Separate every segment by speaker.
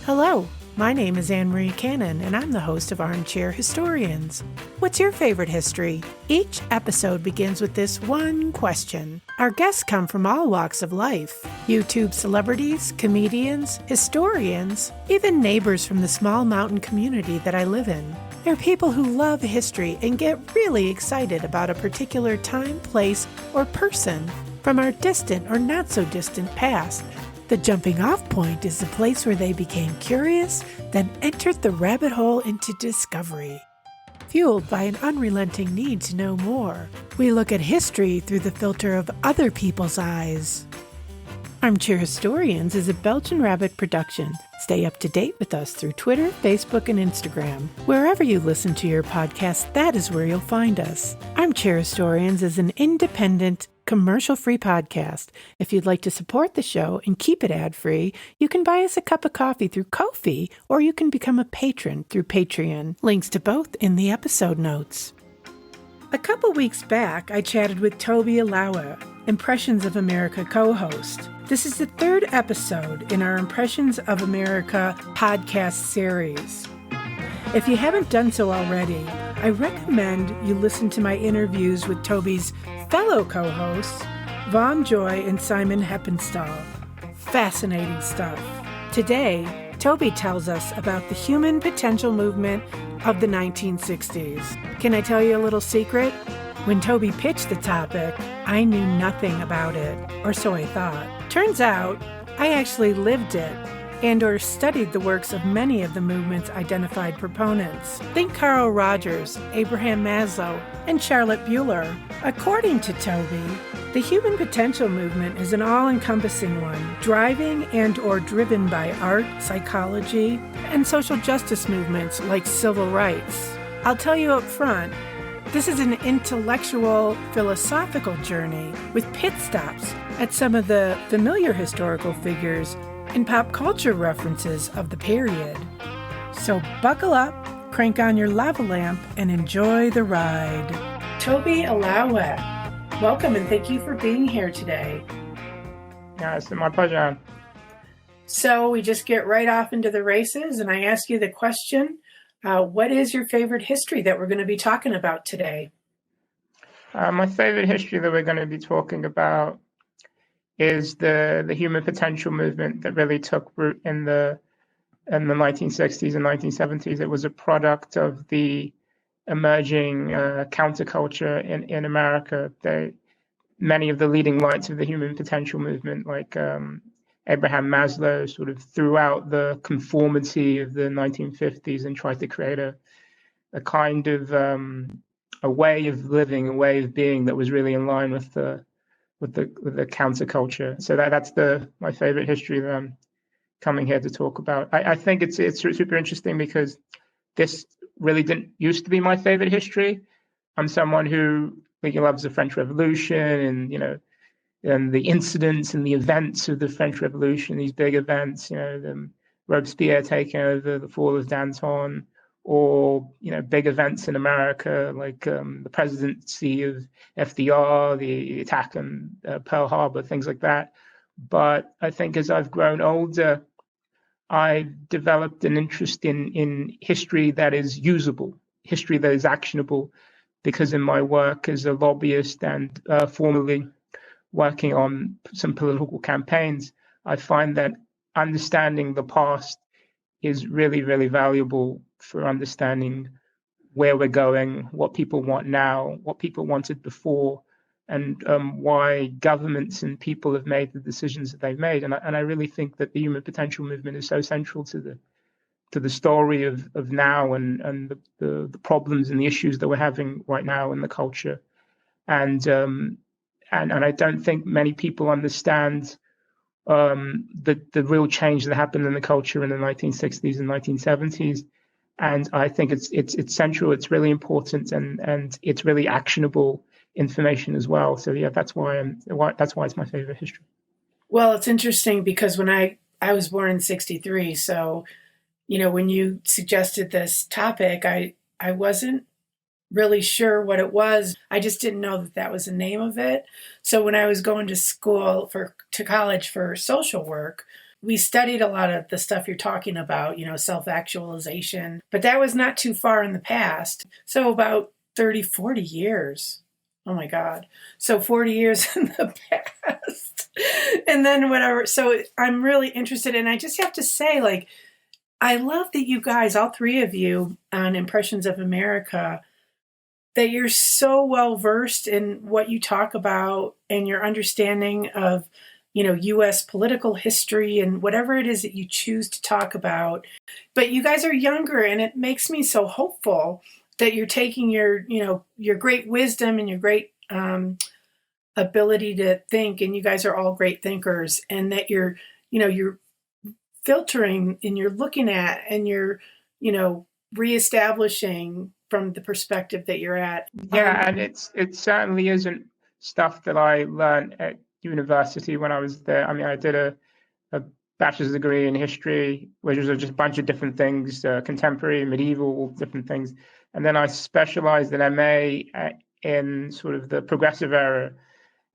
Speaker 1: Hello, my name is Anne-Marie Cannon, and I'm the host of Armchair Historians. What's your favorite history? Each episode begins with this one question. Our guests come from all walks of life. YouTube celebrities, comedians, historians, even neighbors from the small mountain community that I live in. They're people who love history and get really excited about a particular time, place, or person from our distant or not so distant past. The jumping off point is the place where they became curious, then entered the rabbit hole into discovery. Fueled by an unrelenting need to know more, we look at history through the filter of other people's eyes. Armchair Historians is a Belgian Rabbit production. Stay up to date with us through Twitter, Facebook, and Instagram. Wherever you listen to your podcast, that is where you'll find us. Armchair Historians is an independent, commercial-free podcast. If you'd like to support the show and keep it ad-free, you can buy us a cup of coffee through Ko-fi, or you can become a patron through Patreon. Links to both in the episode notes. A couple weeks back, I chatted with Tobi Olowe, Impressions of America co-host. This is the third episode in our Impressions of America podcast series. If you haven't done so already, I recommend you listen to my interviews with Tobi's fellow co-hosts, Vaughn Joy and Simon Heppenstall. Fascinating stuff. Today, Tobi tells us about the human potential movement of the 1960s. Can I tell you a little secret? When Tobi pitched the topic, I knew nothing about it, or so I thought. Turns out, I actually lived it and/or studied the works of many of the movement's identified proponents. Think Carl Rogers, Abraham Maslow, and Charlotte Bueller. According to Tobi, the human potential movement is an all-encompassing one, driving and/or driven by art, psychology, and social justice movements like civil rights. I'll tell you up front, this is an intellectual, philosophical journey with pit stops at some of the familiar historical figures and pop culture references of the period. So buckle up, crank on your lava lamp, and enjoy the ride. Tobi Olowe, welcome and thank you for being here today.
Speaker 2: Yeah, it's my pleasure.
Speaker 1: So we just get right off into the races, and I ask you the question, what is your favorite history that we're going to be talking about today?
Speaker 2: My favorite history that we're going to be talking about is the human potential movement that really took root in the 1960s and 1970s. It was a product of the emerging counterculture in America. Many of the leading lights of the human potential movement, like Abraham Maslow, sort of threw out the conformity of the 1950s and tried to create a kind of a way of living, a way of being that was really in line with the counterculture. So that's my favorite history that I'm coming here to talk about. I think it's super interesting because this really didn't used to be my favorite history. I'm someone who loves the French Revolution and the incidents and the events of the French Revolution, these big events, the Robespierre taking over, the fall of Danton, or big events in America like the presidency of FDR, the attack on Pearl Harbor, things like that. But I think as I've grown older, I've developed an interest in history that is usable, history that is actionable, because in my work as a lobbyist and formerly working on some political campaigns, I find that understanding the past is really, really valuable for understanding where we're going, what people want now, what people wanted before, and why governments and people have made the decisions that they've made. And I really think that the human potential movement is so central to the story of now and the problems and the issues that we're having right now in the culture. And I don't think many people understand the real change that happened in the culture in the 1960s and 1970s. And I think it's central, it's really important, and it's really actionable information as well. So yeah, that's why it's my favorite history.
Speaker 1: Well, it's interesting because when I was born in 1963, so when you suggested this topic, I wasn't really sure what it was. I just didn't know that was the name of it. So when I was going to college for social work, we studied a lot of the stuff you're talking about, self-actualization, but that was not too far in the past. So about 30, 40 years. Oh my God. So 40 years in the past. And then whatever. So I'm really interested. And I just have to say, like, I love that you guys, all three of you on Impressions of America, that you're so well versed in what you talk about and your understanding of, U.S. political history and whatever it is that you choose to talk about. But you guys are younger, and it makes me so hopeful that you're taking your great wisdom and your great ability to think, and you guys are all great thinkers, and that you're filtering and you're looking at and you're, reestablishing from the perspective that you're at.
Speaker 2: Yeah, and it certainly isn't stuff that I learned at university when I was there. I mean, I did a bachelor's degree in history, which was just a bunch of different things, contemporary, medieval, different things. And then I specialized in MA in sort of the progressive era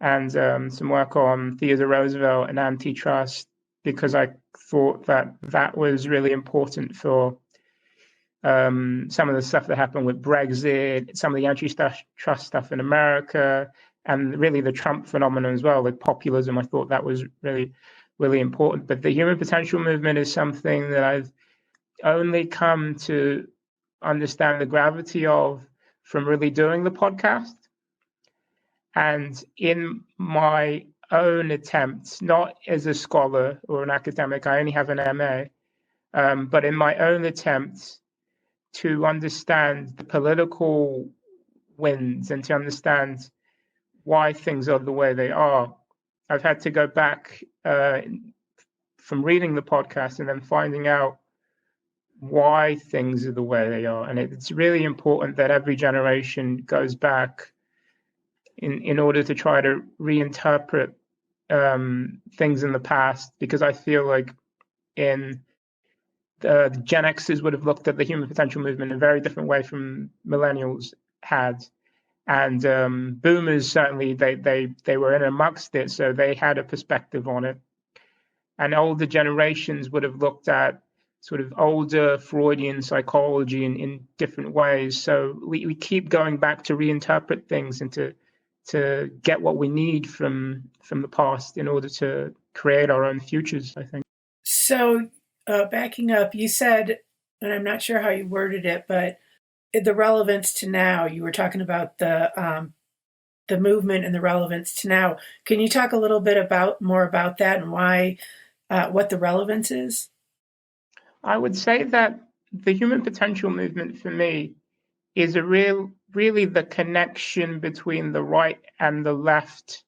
Speaker 2: and some work on Theodore Roosevelt and antitrust, because I thought that was really important for some of the stuff that happened with Brexit, some of the antitrust stuff in America, and really the Trump phenomenon as well, with populism. I thought that was really, really important. But the human potential movement is something that I've only come to understand the gravity of from really doing the podcast. And in my own attempts, not as a scholar or an academic, I only have an MA, but in my own attempts to understand the political winds and to understand why things are the way they are, I've had to go back from reading the podcast and then finding out why things are the way they are. And it's really important that every generation goes back in order to try to reinterpret things in the past, because I feel like the Gen Xers would have looked at the human potential movement in a very different way from millennials had. And boomers, certainly, they were in amongst it, so they had a perspective on it. And older generations would have looked at sort of older Freudian psychology in different ways. So we keep going back to reinterpret things and to get what we need from the past in order to create our own futures, I think.
Speaker 1: So backing up, you said, and I'm not sure how you worded it, but the relevance to now. You were talking about the movement and the relevance to now. Can you talk a little bit more about that and why, what the relevance is?
Speaker 2: I would say that the human potential movement for me is really the connection between the right and the left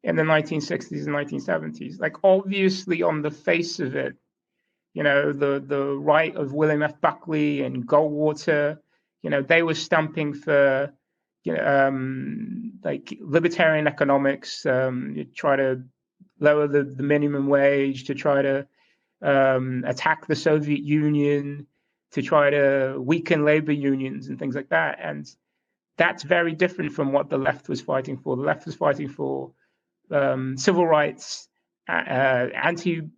Speaker 2: in the 1960s and 1970s. Like, obviously, on the face of it, the right of William F. Buckley and Goldwater, they were stumping for, like libertarian economics, try to lower the minimum wage, to try to attack the Soviet Union, to try to weaken labor unions and things like that. And that's very different from what the left was fighting for. The left was fighting for civil rights, anti-war,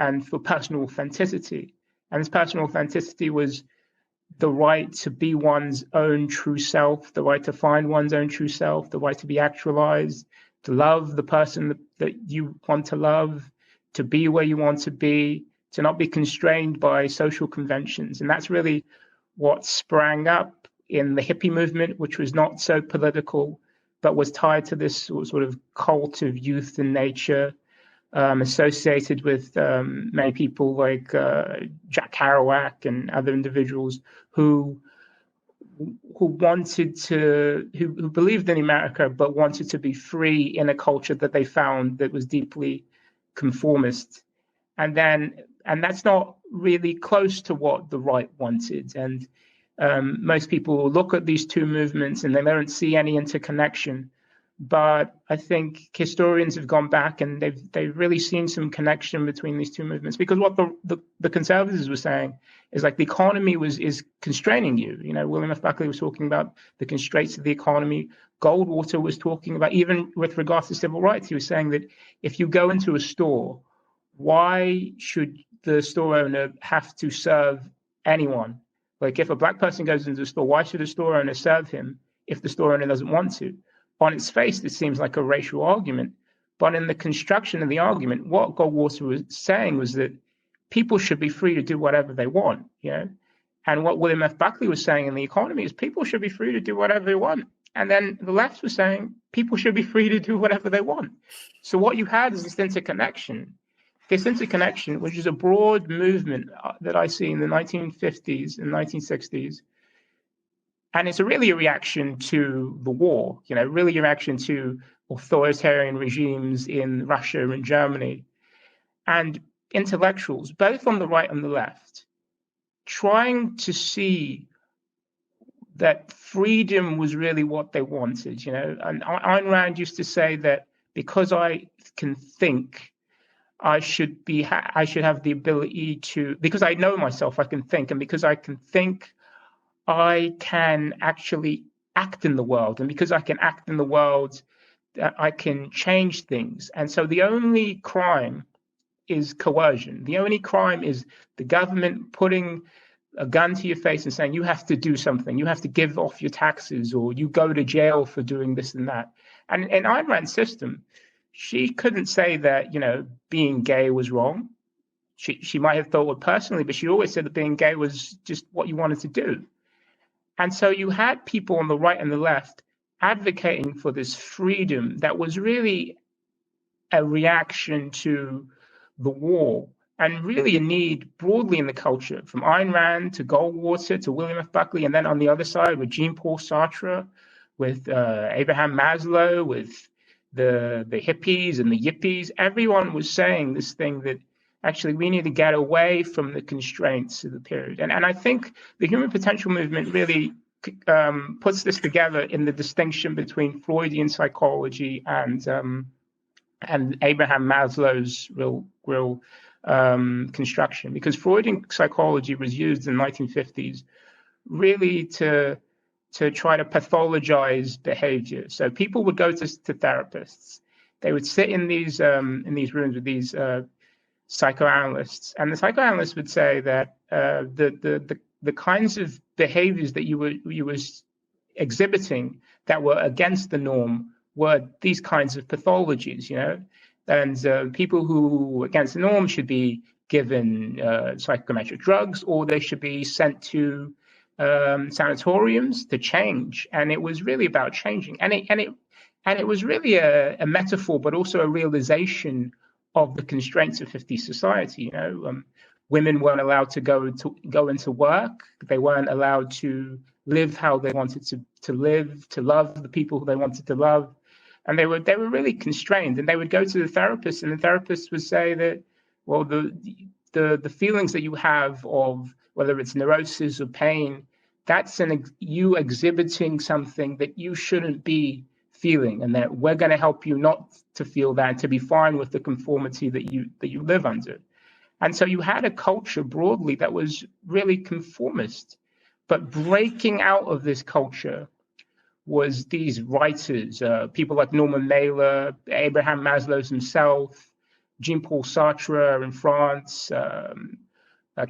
Speaker 2: and for personal authenticity. And this personal authenticity was the right to be one's own true self, the right to find one's own true self, the right to be actualized, to love the person that you want to love, to be where you want to be, to not be constrained by social conventions. And that's really what sprang up in the hippie movement, which was not so political, but was tied to this sort of cult of youth and nature, associated with many people like Jack Kerouac and other individuals who wanted to, who believed in America, but wanted to be free in a culture that they found that was deeply conformist. And that's not really close to what the right wanted. And most people look at these two movements and they don't see any interconnection. But I think historians have gone back and they've really seen some connection between these two movements, because what the conservatives were saying is, like, the economy is constraining you. William F. Buckley was talking about the constraints of the economy. Goldwater was talking about, even with regards to civil rights, he was saying that if you go into a store why should the store owner have to serve anyone? Like, if a black person goes into the store, why should the store owner serve him if the store owner doesn't want to? On its face, it seems like a racial argument. But in the construction of the argument, what Goldwater was saying was that people should be free to do whatever they want, you know? And what William F. Buckley was saying in The Economy is people should be free to do whatever they want. And then the left was saying people should be free to do whatever they want. So what you had is this interconnection, which is a broad movement that I see in the 1950s and 1960s. And it's really a reaction to the war, you know, really a reaction to authoritarian regimes in Russia and Germany. And intellectuals, both on the right and the left, trying to see that freedom was really what they wanted, you know. And Ayn Rand used to say that because I can think, I should have the ability to, because I know myself, I can think, and because I can think, I can actually act in the world, and because I can act in the world, I can change things. And so the only crime is coercion. The only crime is the government putting a gun to your face and saying you have to do something, you have to give off your taxes, or you go to jail for doing this and that. And in Ayn Rand's system, she couldn't say that, you know, being gay was wrong. She might have thought it personally, but she always said that being gay was just what you wanted to do. And so you had people on the right and the left advocating for this freedom that was really a reaction to the war, and really a need broadly in the culture, from Ayn Rand to Goldwater to William F. Buckley, and then on the other side with Jean-Paul Sartre, with Abraham Maslow, with the hippies and the yippies. Everyone was saying this thing that actually we need to get away from the constraints of the period. And I think the human potential movement really puts this together in the distinction between Freudian psychology and Abraham Maslow's real construction, because Freudian psychology was used in the 1950s really to try to pathologize behavior. So people would go to therapists. They would sit in these rooms with these psychoanalysts, and the psychoanalysts would say that the kinds of behaviors that you were exhibiting that were against the norm were these kinds of pathologies, you know. And people who were against the norm should be given psychometric drugs, or they should be sent to sanatoriums to change. And it was really about changing. And it was really a metaphor, but also a realization of the constraints of 50s society. You know, women weren't allowed to go into work. They weren't allowed to live how they wanted to live, to love the people who they wanted to love. And they were really constrained, and they would go to the therapist, and the therapist would say that, well, the feelings that you have of whether it's neurosis or pain, that's you exhibiting something that you shouldn't be feeling, and that we're going to help you not to feel that, and to be fine with the conformity that you live under. And so you had a culture broadly that was really conformist, but breaking out of this culture was these writers, people like Norman Mailer, Abraham Maslow himself, Jean-Paul Sartre in France,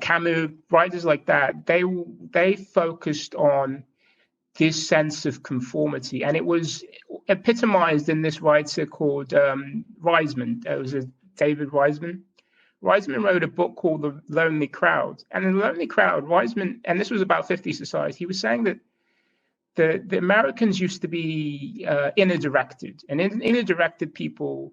Speaker 2: Camus, writers like that. They focused on this sense of conformity, and it was epitomized in this writer called Reisman. It was David Reisman. Reisman wrote a book called The Lonely Crowd, and in The Lonely Crowd, Reisman, and this was about 50 society, he was saying that the Americans used to be inner-directed, and inner-directed people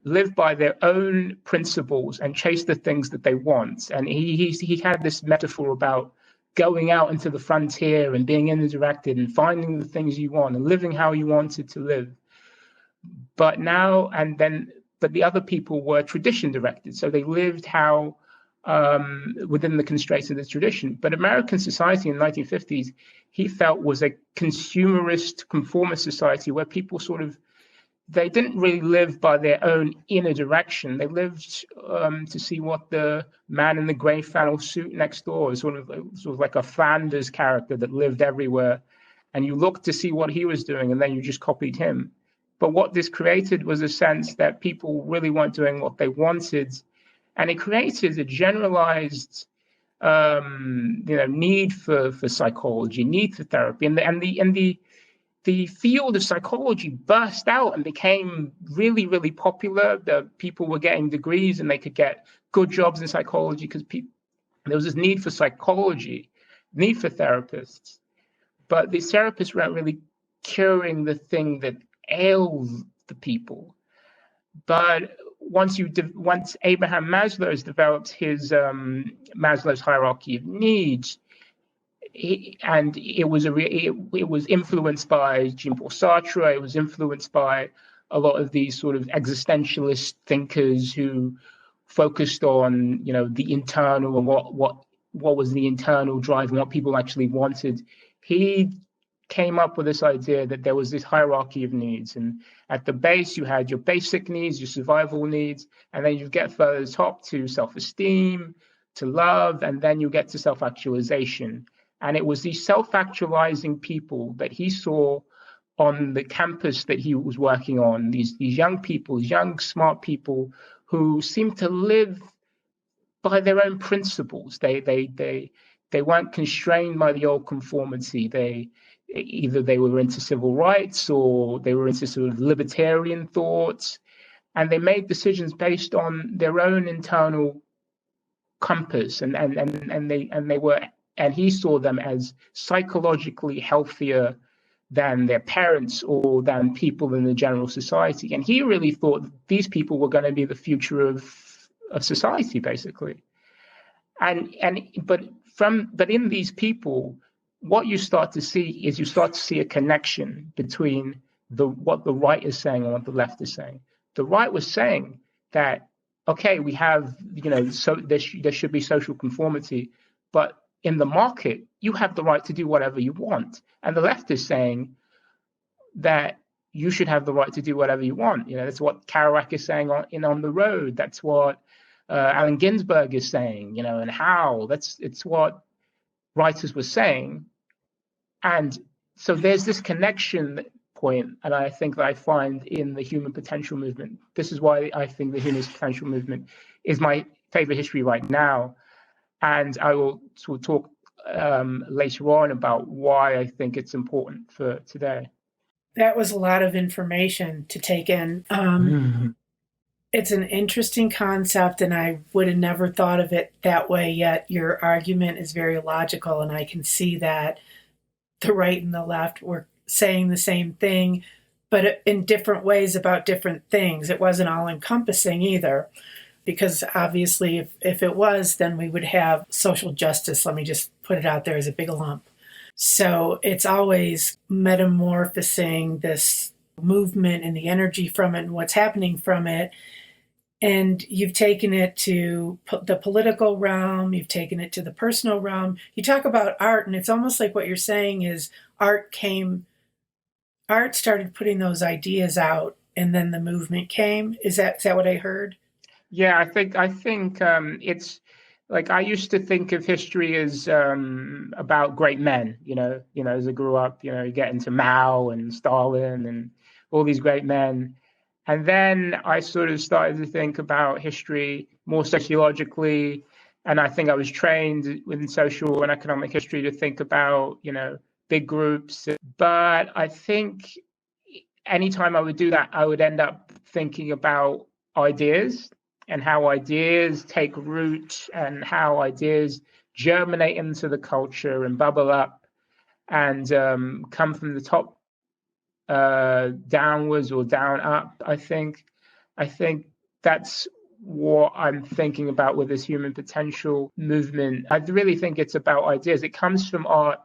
Speaker 2: live by their own principles and chase the things that they want. And he had this metaphor about going out into the frontier and being inner-directed and finding the things you want and living how you wanted to live. But the other people were tradition-directed, so they lived how within the constraints of the tradition. But American society in the 1950s, he felt, was a consumerist, conformist society where people they didn't really live by their own inner direction. They lived to see what the man in the gray flannel suit next door is, sort of like a Flanders character that lived everywhere. And you looked to see what he was doing, and then you just copied him. But what this created was a sense that people really weren't doing what they wanted. And it created a generalized need for psychology, need for therapy, and the field of psychology burst out and became really, really popular. The people were getting degrees and they could get good jobs in psychology because there was this need for psychology, need for therapists. But these therapists weren't really curing the thing that ails the people. But once Abraham Maslow has developed his Maslow's hierarchy of needs, it was influenced by Jean-Paul Sartre. It was influenced by a lot of these sort of existentialist thinkers who focused on, the internal and what was the internal drive and what people actually wanted. He came up with this idea that there was this hierarchy of needs, and at the base you had your basic needs, your survival needs, and then you get further to the top to self-esteem, to love, and then you get to self-actualization. And it was these self-actualizing people that he saw on the campus that he was working on, these young people, young, smart people who seemed to live by their own principles. They weren't constrained by the old conformity. Either they were into civil rights or they were into sort of libertarian thoughts, and they made decisions based on their own internal compass, and he saw them as psychologically healthier than their parents or than people in the general society. And he really thought that these people were going to be the future of society, basically. But in these people, what you start to see a connection between what the right is saying and what the left is saying. The right was saying that, okay, we have, so there should be social conformity, but in the market, you have the right to do whatever you want. And the left is saying that you should have the right to do whatever you want. That's what Kerouac is saying on the Road. That's what Allen Ginsberg is saying, and how. It's what writers were saying. And so there's this connection point, and I think that I find in the human potential movement. This is why I think the human potential movement is my favorite history right now. And I will sort of talk later on about why I think it's important for today.
Speaker 1: That was a lot of information to take in. It's an interesting concept, and I would have never thought of it that way, yet your argument is very logical, and I can see that the right and the left were saying the same thing, but in different ways about different things. It wasn't all encompassing either, because obviously if it was, then we would have social justice. Let me just put it out there as a big lump. So it's always metamorphosing this movement and the energy from it and what's happening from it. And you've taken it to the political realm, you've taken it to the personal realm. You talk about art, and it's almost like what you're saying is art started putting those ideas out, and then the movement came. Is that what I heard?
Speaker 2: Yeah, I think it's like I used to think of history as about great men. As I grew up, you get into Mao and Stalin and all these great men. And then I sort of started to think about history more sociologically. And I think I was trained within social and economic history to think about, big groups. But I think anytime I would do that, I would end up thinking about ideas and how ideas take root and how ideas germinate into the culture and bubble up and come from the top downwards or down up. I think that's what I'm thinking about with this human potential movement. I really think it's about ideas. It comes from art.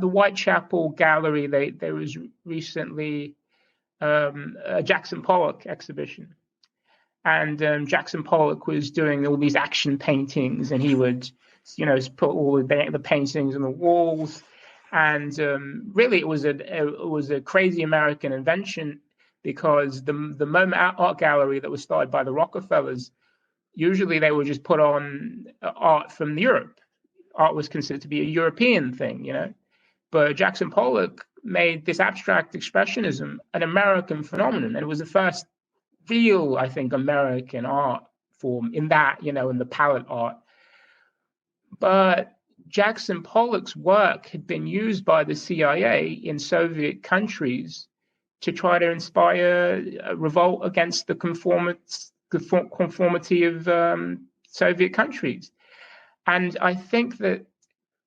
Speaker 2: The Whitechapel Gallery, there was recently a Jackson Pollock exhibition. And Jackson Pollock was doing all these action paintings, and he would, put all the paintings on the walls. And really, it was a crazy American invention, because the MoMA art gallery that was started by the Rockefellers, usually they would just put on art from Europe. Art was considered to be a European thing, But Jackson Pollock made this abstract expressionism an American phenomenon, and it was the first real, I think, American art form in that, in the palette art. But Jackson Pollock's work had been used by the CIA in Soviet countries to try to inspire a revolt against the conformity of Soviet countries. And I think that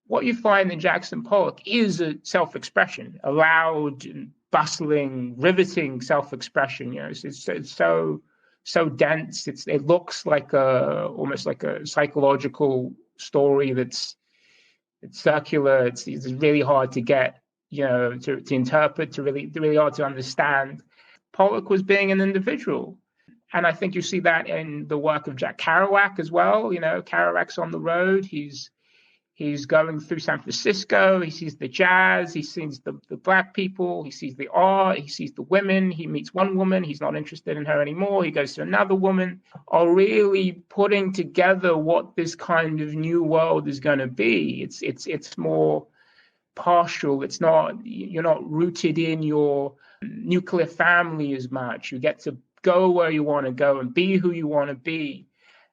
Speaker 2: what you find in Jackson Pollock is a self-expression, a loud, bustling, riveting self-expression. It's so dense. It looks like almost like a psychological story it's circular. It's really hard to get, to interpret, really hard to understand. Pollock was being an individual. And I think you see that in the work of Jack Kerouac as well. Kerouac's on the road. He's going through San Francisco. He sees the jazz. He sees the black people. He sees the art. He sees the women. He meets one woman. He's not interested in her anymore. He goes to another woman. Are really putting together what this kind of new world is going to be. It's more partial. It's not. You're not rooted in your nuclear family as much. You get to go where you want to go and be who you want to be.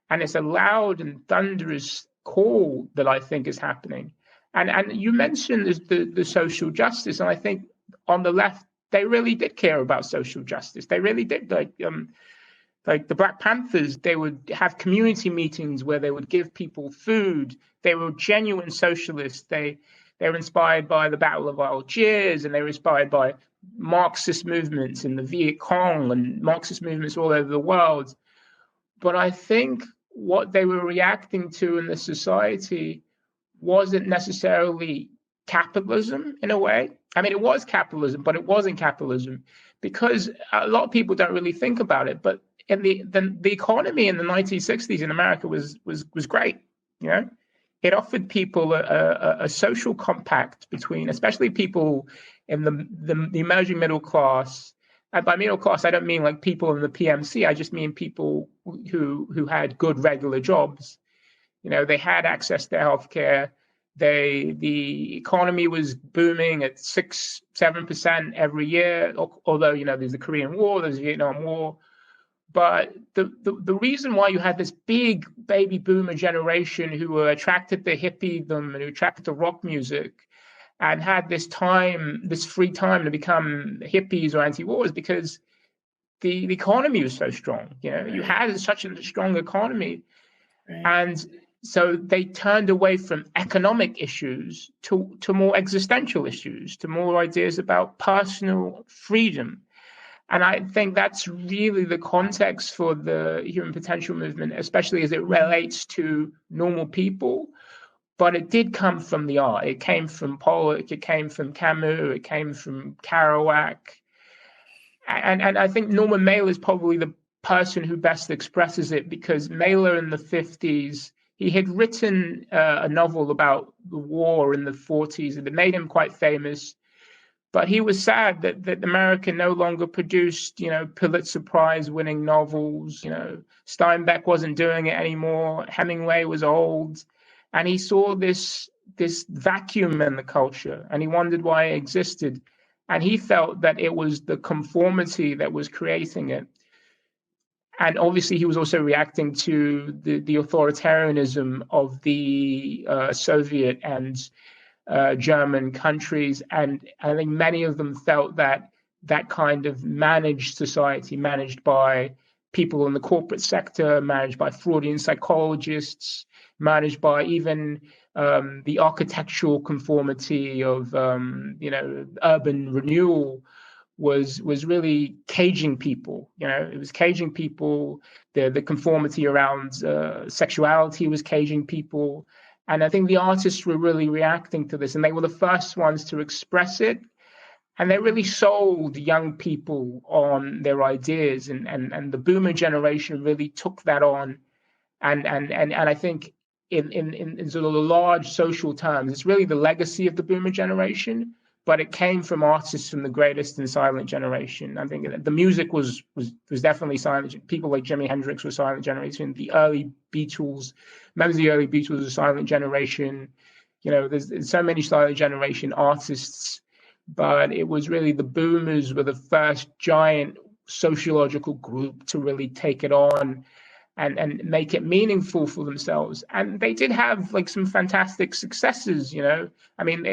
Speaker 2: And it's a loud and thunderous call that I think is happening. And you mentioned the social justice, and I think on the left they really did care about social justice. They really did. Like the Black Panthers, they would have community meetings where they would give people food. They were genuine socialists. They were inspired by the Battle of Algiers, and they were inspired by Marxist movements in the Viet Cong and Marxist movements all over the world. But I think what they were reacting to in the society wasn't necessarily capitalism in a way. I mean, it was capitalism, but it wasn't capitalism because a lot of people don't really think about it. But in the economy in the 1960s in America was great. It offered people a social compact between, especially people in the emerging middle class. And by middle class, I don't mean like people in the PMC. I just mean people who had good regular jobs. They had access to healthcare. The economy was booming at 6-7% every year. Although there's the Korean War, there's the Vietnam War. But the reason why you had this big baby boomer generation who were attracted to hippiedom and who attracted to rock music and had this free time to become hippies or anti-wars because the economy was so strong. You had such a strong economy. Right. And so they turned away from economic issues to more existential issues, to more ideas about personal freedom. And I think that's really the context for the human potential movement, especially as it relates to normal people. But it did come from the art. It came from Pollock. It came from Camus. It came from Kerouac. And I think Norman Mailer is probably the person who best expresses it because Mailer in the 50s, he had written a novel about the war in the 40s and it made him quite famous. But he was sad that America no longer produced, Pulitzer Prize winning novels. Steinbeck wasn't doing it anymore. Hemingway was old. And he saw this vacuum in the culture, and he wondered why it existed. And he felt that it was the conformity that was creating it. And obviously, he was also reacting to the authoritarianism of the Soviet and German countries. And I think many of them felt that kind of managed society, managed by people in the corporate sector, managed by Freudian psychologists, managed by even the architectural conformity of urban renewal was really caging people. It was caging people. The conformity around sexuality was caging people. And I think the artists were really reacting to this, and they were the first ones to express it. And they really sold young people on their ideas, and the boomer generation really took that on. And I think in sort of the large social terms, it's really the legacy of the boomer generation, but it came from artists from the greatest and silent generation. I think the music was definitely silent. People like Jimi Hendrix were silent generation. The early Beatles, members of the early Beatles, were silent generation. There's so many silent generation artists, but it was really the boomers were the first giant sociological group to really take it on. and make it meaningful for themselves. And they did have like some fantastic successes, you know. I mean,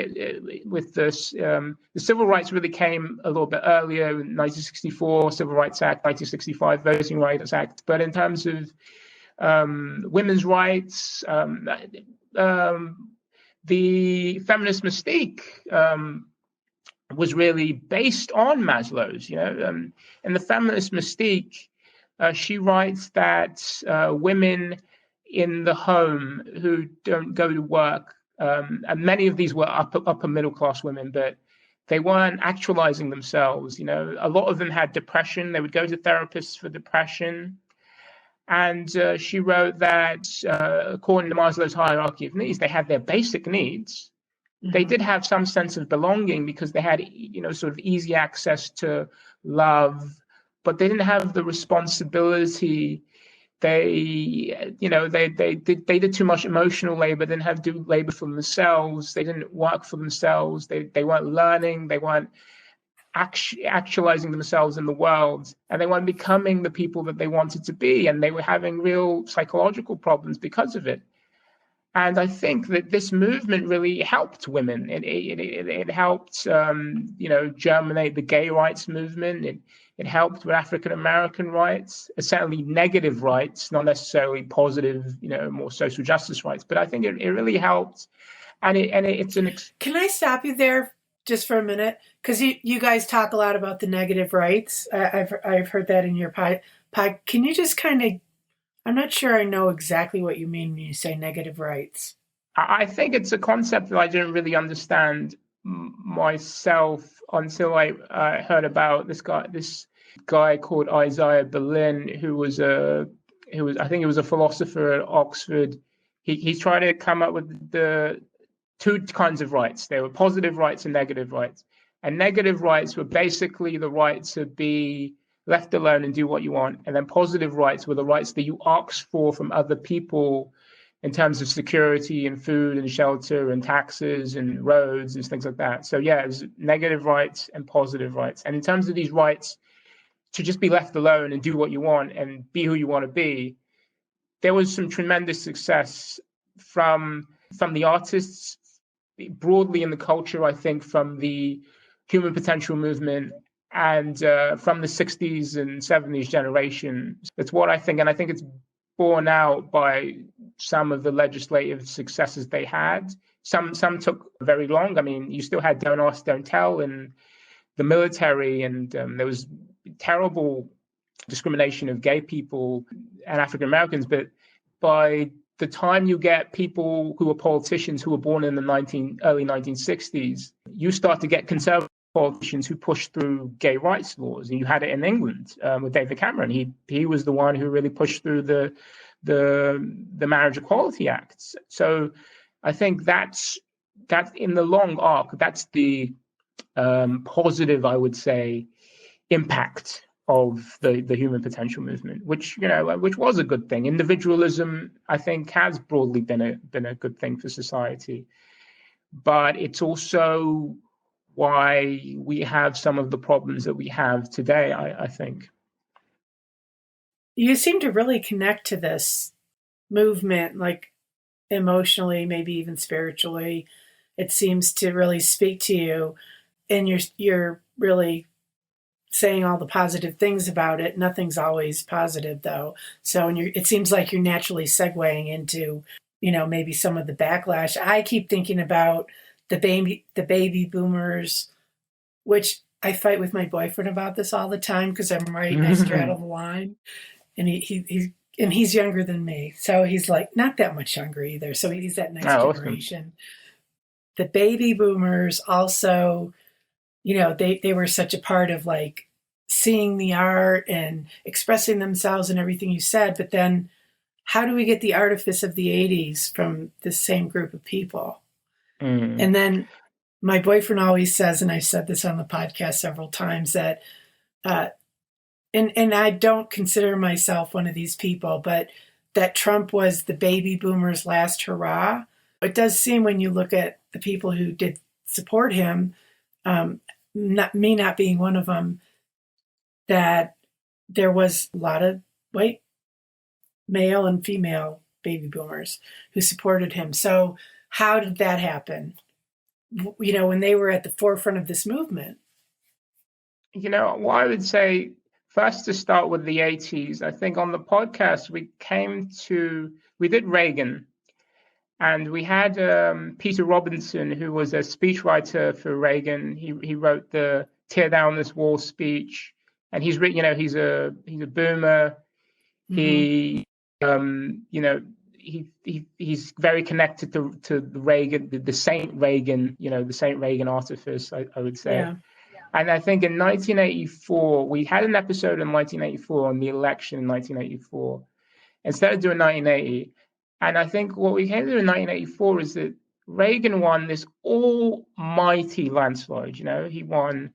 Speaker 2: with this, the civil rights really came a little bit earlier, in 1964, Civil Rights Act, 1965, Voting Rights Act. But in terms of women's rights, the feminist mystique was really based on Maslow's, you know. And the feminist mystique, she writes that women in the home who don't go to work, and many of these were upper middle class women, but they weren't actualizing themselves. You know, a lot of them had depression. They would go to therapists for depression. And she wrote that according to Maslow's hierarchy of needs, they had their basic needs. They did have some sense of belonging because they had, you know, sort of easy access to love, but they didn't have the responsibility. They, you know, they did too much emotional labor, didn't have to do labor for themselves. They didn't work for themselves. They weren't learning. They weren't actualizing themselves in the world, and they weren't becoming the people that they wanted to be. And they were having real psychological problems because of it. And I think that this movement really helped women. It helped, you know, germinate the gay rights movement. It helped with African American rights, certainly negative rights, not necessarily positive, you know, more social justice rights. But I think it really helped. And it's an.
Speaker 1: Can I stop you there just for a minute? Because you guys talk a lot about the negative rights. I've heard that in your pod. Can you just kind of? I'm not sure I know exactly what you mean when you say negative rights.
Speaker 2: I think it's a concept that I didn't really understand myself until I heard about this guy called Isaiah Berlin, who was I think he was a philosopher at Oxford. He tried to come up with the two kinds of rights. There were positive rights and negative rights. And negative rights were basically the right to be left alone and do what you want. And then positive rights were the rights that you ask for from other people in terms of security and food and shelter and taxes and roads and things like that. So yeah, it was negative rights and positive rights. And in terms of these rights to just be left alone and do what you want and be who you want to be, there was some tremendous success from the artists broadly in the culture, I think, from the human potential movement and from the 60s and 70s generation. That's what I think. And I think it's borne out by some of the legislative successes they had. Some took very long. I mean, you still had Don't Ask, Don't Tell in the military, and there was terrible discrimination of gay people and African Americans. But by the time you get people who are politicians who were born in the early 1960s, you start to get conservative politicians who pushed through gay rights laws. And you had it in England with David Cameron. He was the one who really pushed through the Marriage Equality Acts. So I think that's in the long arc, that's the positive, I would say, impact of the human potential movement, which was a good thing. Individualism, I think, has broadly been a good thing for society, but it's also why we have some of the problems that we have today, I think.
Speaker 1: You seem to really connect to this movement, like emotionally, maybe even spiritually. It seems to really speak to you, and you're really saying all the positive things about it. Nothing's always positive, though. So, it seems like you're naturally segueing into, maybe some of the backlash. I keep thinking about the baby boomers, which I fight with my boyfriend about this all the time because I'm right. I straddle the line, and he's younger than me, so he's like not that much younger either. So he's that next generation. Awesome. The baby boomers also, they were such a part of like seeing the art and expressing themselves and everything you said. But then, how do we get the artifice of the 80s from the same group of people? And then my boyfriend always says, and I've said this on the podcast several times, that, and I don't consider myself one of these people, but that Trump was the baby boomers' last hurrah. It does seem when you look at the people who did support him, not being one of them, that there was a lot of male and female baby boomers who supported him. So how did that happen? When they were at the forefront of this movement?
Speaker 2: What I would say first to start with the 80s, I think on the podcast we did Reagan, and we had Peter Robinson, who was a speechwriter for Reagan. He wrote the "Tear Down This Wall" speech, and he's written. He's a boomer.
Speaker 1: Mm-hmm.
Speaker 2: He's very connected to the Reagan, the Saint Reagan, the Saint Reagan artifice, I would say.
Speaker 1: Yeah.
Speaker 2: And I think in 1984, we had an episode in 1984 on the election in 1984, instead of doing 1980. And I think what we came to in 1984 is that Reagan won this almighty landslide. He won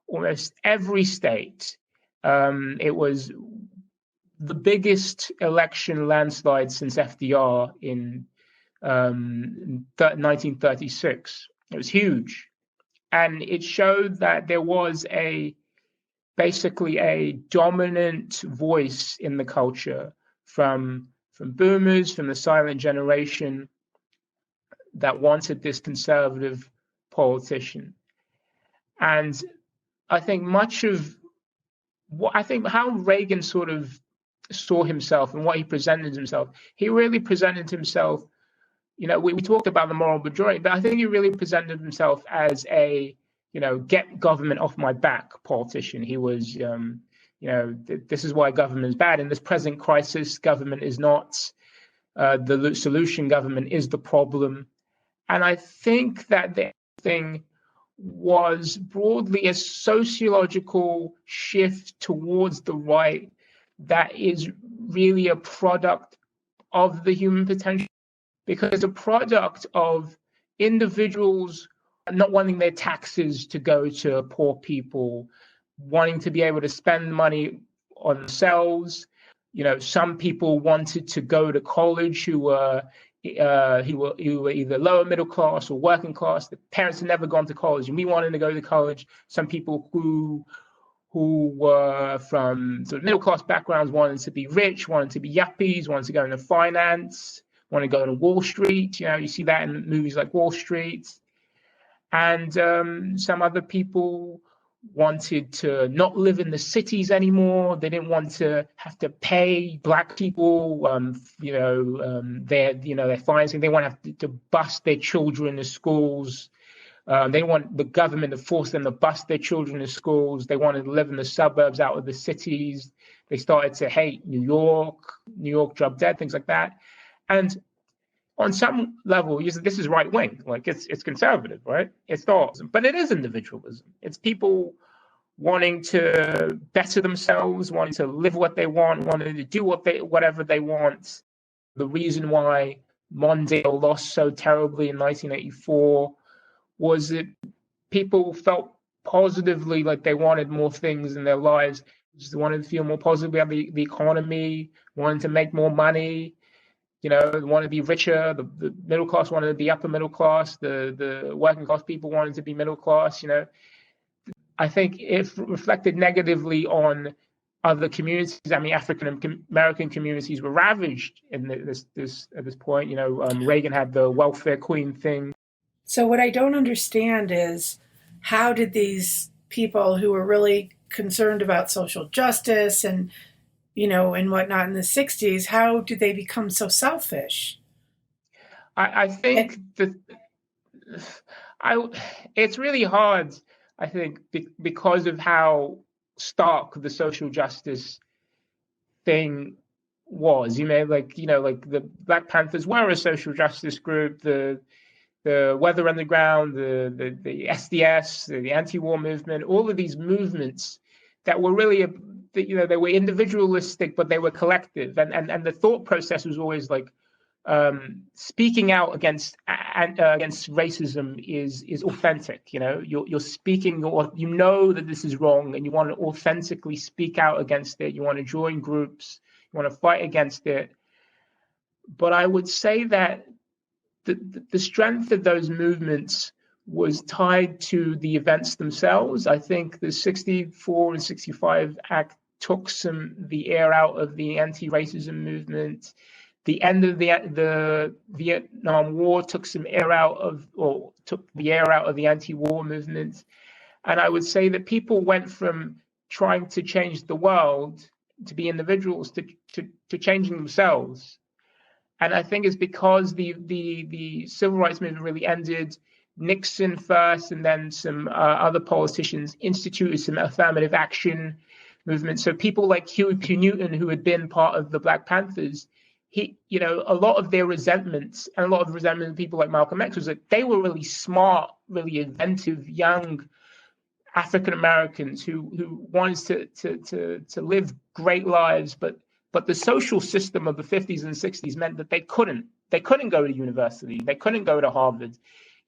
Speaker 2: almost every state. It was the biggest election landslide since FDR in 1936. It was huge. And it showed that there was basically a dominant voice in the culture from boomers, from the silent generation, that wanted this conservative politician. And I think how Reagan sort of saw himself and what he presented himself, he really presented himself. We talked about the moral majority, but I think he really presented himself as a, get government off my back politician. He was, this is why government is bad. In this present crisis, government is not the solution. Government is the problem. And I think that the thing was broadly a sociological shift towards the right that is really a product of the human potential, because a product of individuals not wanting their taxes to go to poor people, wanting to be able to spend money on themselves. Some people wanted to go to college who were either lower middle class or working class. The parents had never gone to college, and we wanted to go to college. Some people who were from sort of middle class backgrounds wanted to be rich, wanted to be yuppies, wanted to go into finance, want to go to Wall Street. You see that in movies like Wall Street. And some other people wanted to not live in the cities anymore. They didn't want to have to pay black people, their financing. They want to have to bus their children to schools. They want the government to force them to bus their children to schools. They wanted to live in the suburbs, out of the cities. They started to hate New York, drop dead, things like that. And on some level, this is right wing, like it's conservative, right? It's not, but it is individualism. It's people wanting to better themselves, wanting to live what they want, wanting to do whatever they want. The reason why Mondale lost so terribly in 1984 was that people felt positively like they wanted more things in their lives. Just wanted to feel more positively about the economy, wanted to make more money. Wanted to be richer. The middle class wanted to be upper middle class. The working class people wanted to be middle class. I think it reflected negatively on other communities. I mean, African American communities were ravaged in this at this point. Reagan had the welfare queen thing.
Speaker 1: So what I don't understand is, how did these people who were really concerned about social justice and and whatnot in the 60s, how do they become so selfish?
Speaker 2: I think it's really hard, I think, because of how stark the social justice thing was. Like the Black Panthers were a social justice group, the Weather Underground, the SDS, the anti-war movement, all of these movements that were really they were individualistic, but they were collective, and the thought process was always like speaking out against racism is authentic. You're speaking, that this is wrong, and you want to authentically speak out against it. You want to join groups, you want to fight against it. But I would say that the strength of those movements was tied to the events themselves. I think the 64 and 65 Act took the air out of the anti-racism movement. The end of the Vietnam War took the air out of the anti-war movement. And I would say that people went from trying to change the world to be individuals to changing themselves. And I think it's because the civil rights movement really ended. Nixon first, and then some other politicians instituted some affirmative action movement. So people like Huey P. Newton, who had been part of the Black Panthers, a lot of their resentments and a lot of the resentment of people like Malcolm X was that they were really smart, really inventive, young African Americans who wanted to live great lives, but the social system of the 50s and 60s meant that they couldn't go to university, they couldn't go to Harvard,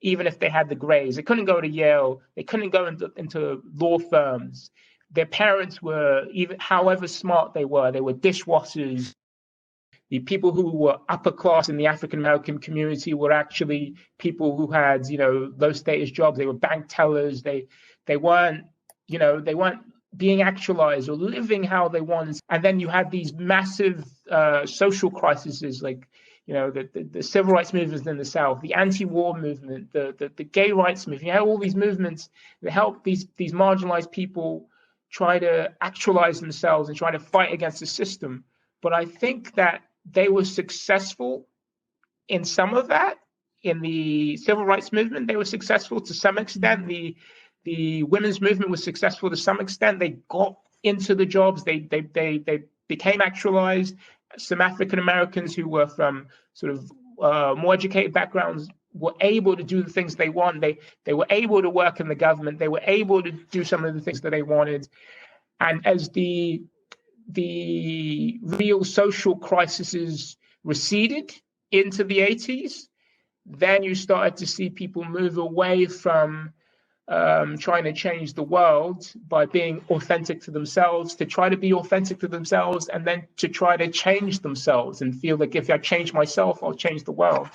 Speaker 2: even if they had the grades. They couldn't go to Yale, they couldn't go into law firms. Their parents were, even however smart they were dishwashers. The people who were upper class in the African American community were actually people who had, low status jobs. They were bank tellers. They weren't being actualized or living how they wanted. And then you had these massive social crises, like, the civil rights movements in the South, the anti-war movement, the gay rights movement. You had all these movements that helped these marginalized people try to actualize themselves and try to fight against the system. But I think that they were successful in some of that. In the civil rights movement, they were successful to some extent. The women's movement was successful to some extent. They got into the jobs. They became actualized. Some African Americans who were from sort of more educated backgrounds were able to do the things they want. They were able to work in the government. They were able to do some of the things that they wanted. And as the real social crises receded into the 80s, then you started to see people move away from trying to change the world by being authentic to themselves, to try to be authentic to themselves, and then to try to change themselves and feel like if I change myself, I'll change the world.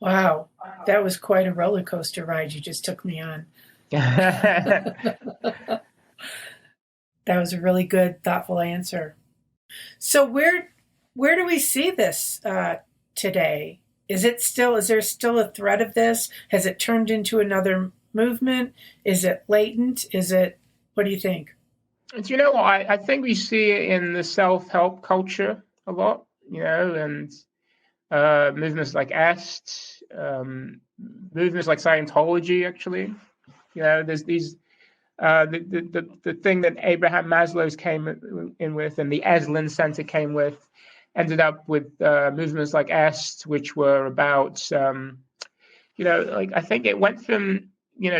Speaker 1: Wow, that was quite a roller coaster ride you just took me on. That was a really good, thoughtful answer. So where do we see this today? Is there still a thread of this? Has it turned into another movement? Is it latent? What do you think?
Speaker 2: And I think we see it in the self-help culture a lot, and movements like EST, movements like Scientology, actually. There's these, the thing that Abraham Maslow's came in with and the Esalen Center came with, ended up with movements like EST, which were about, I think it went from,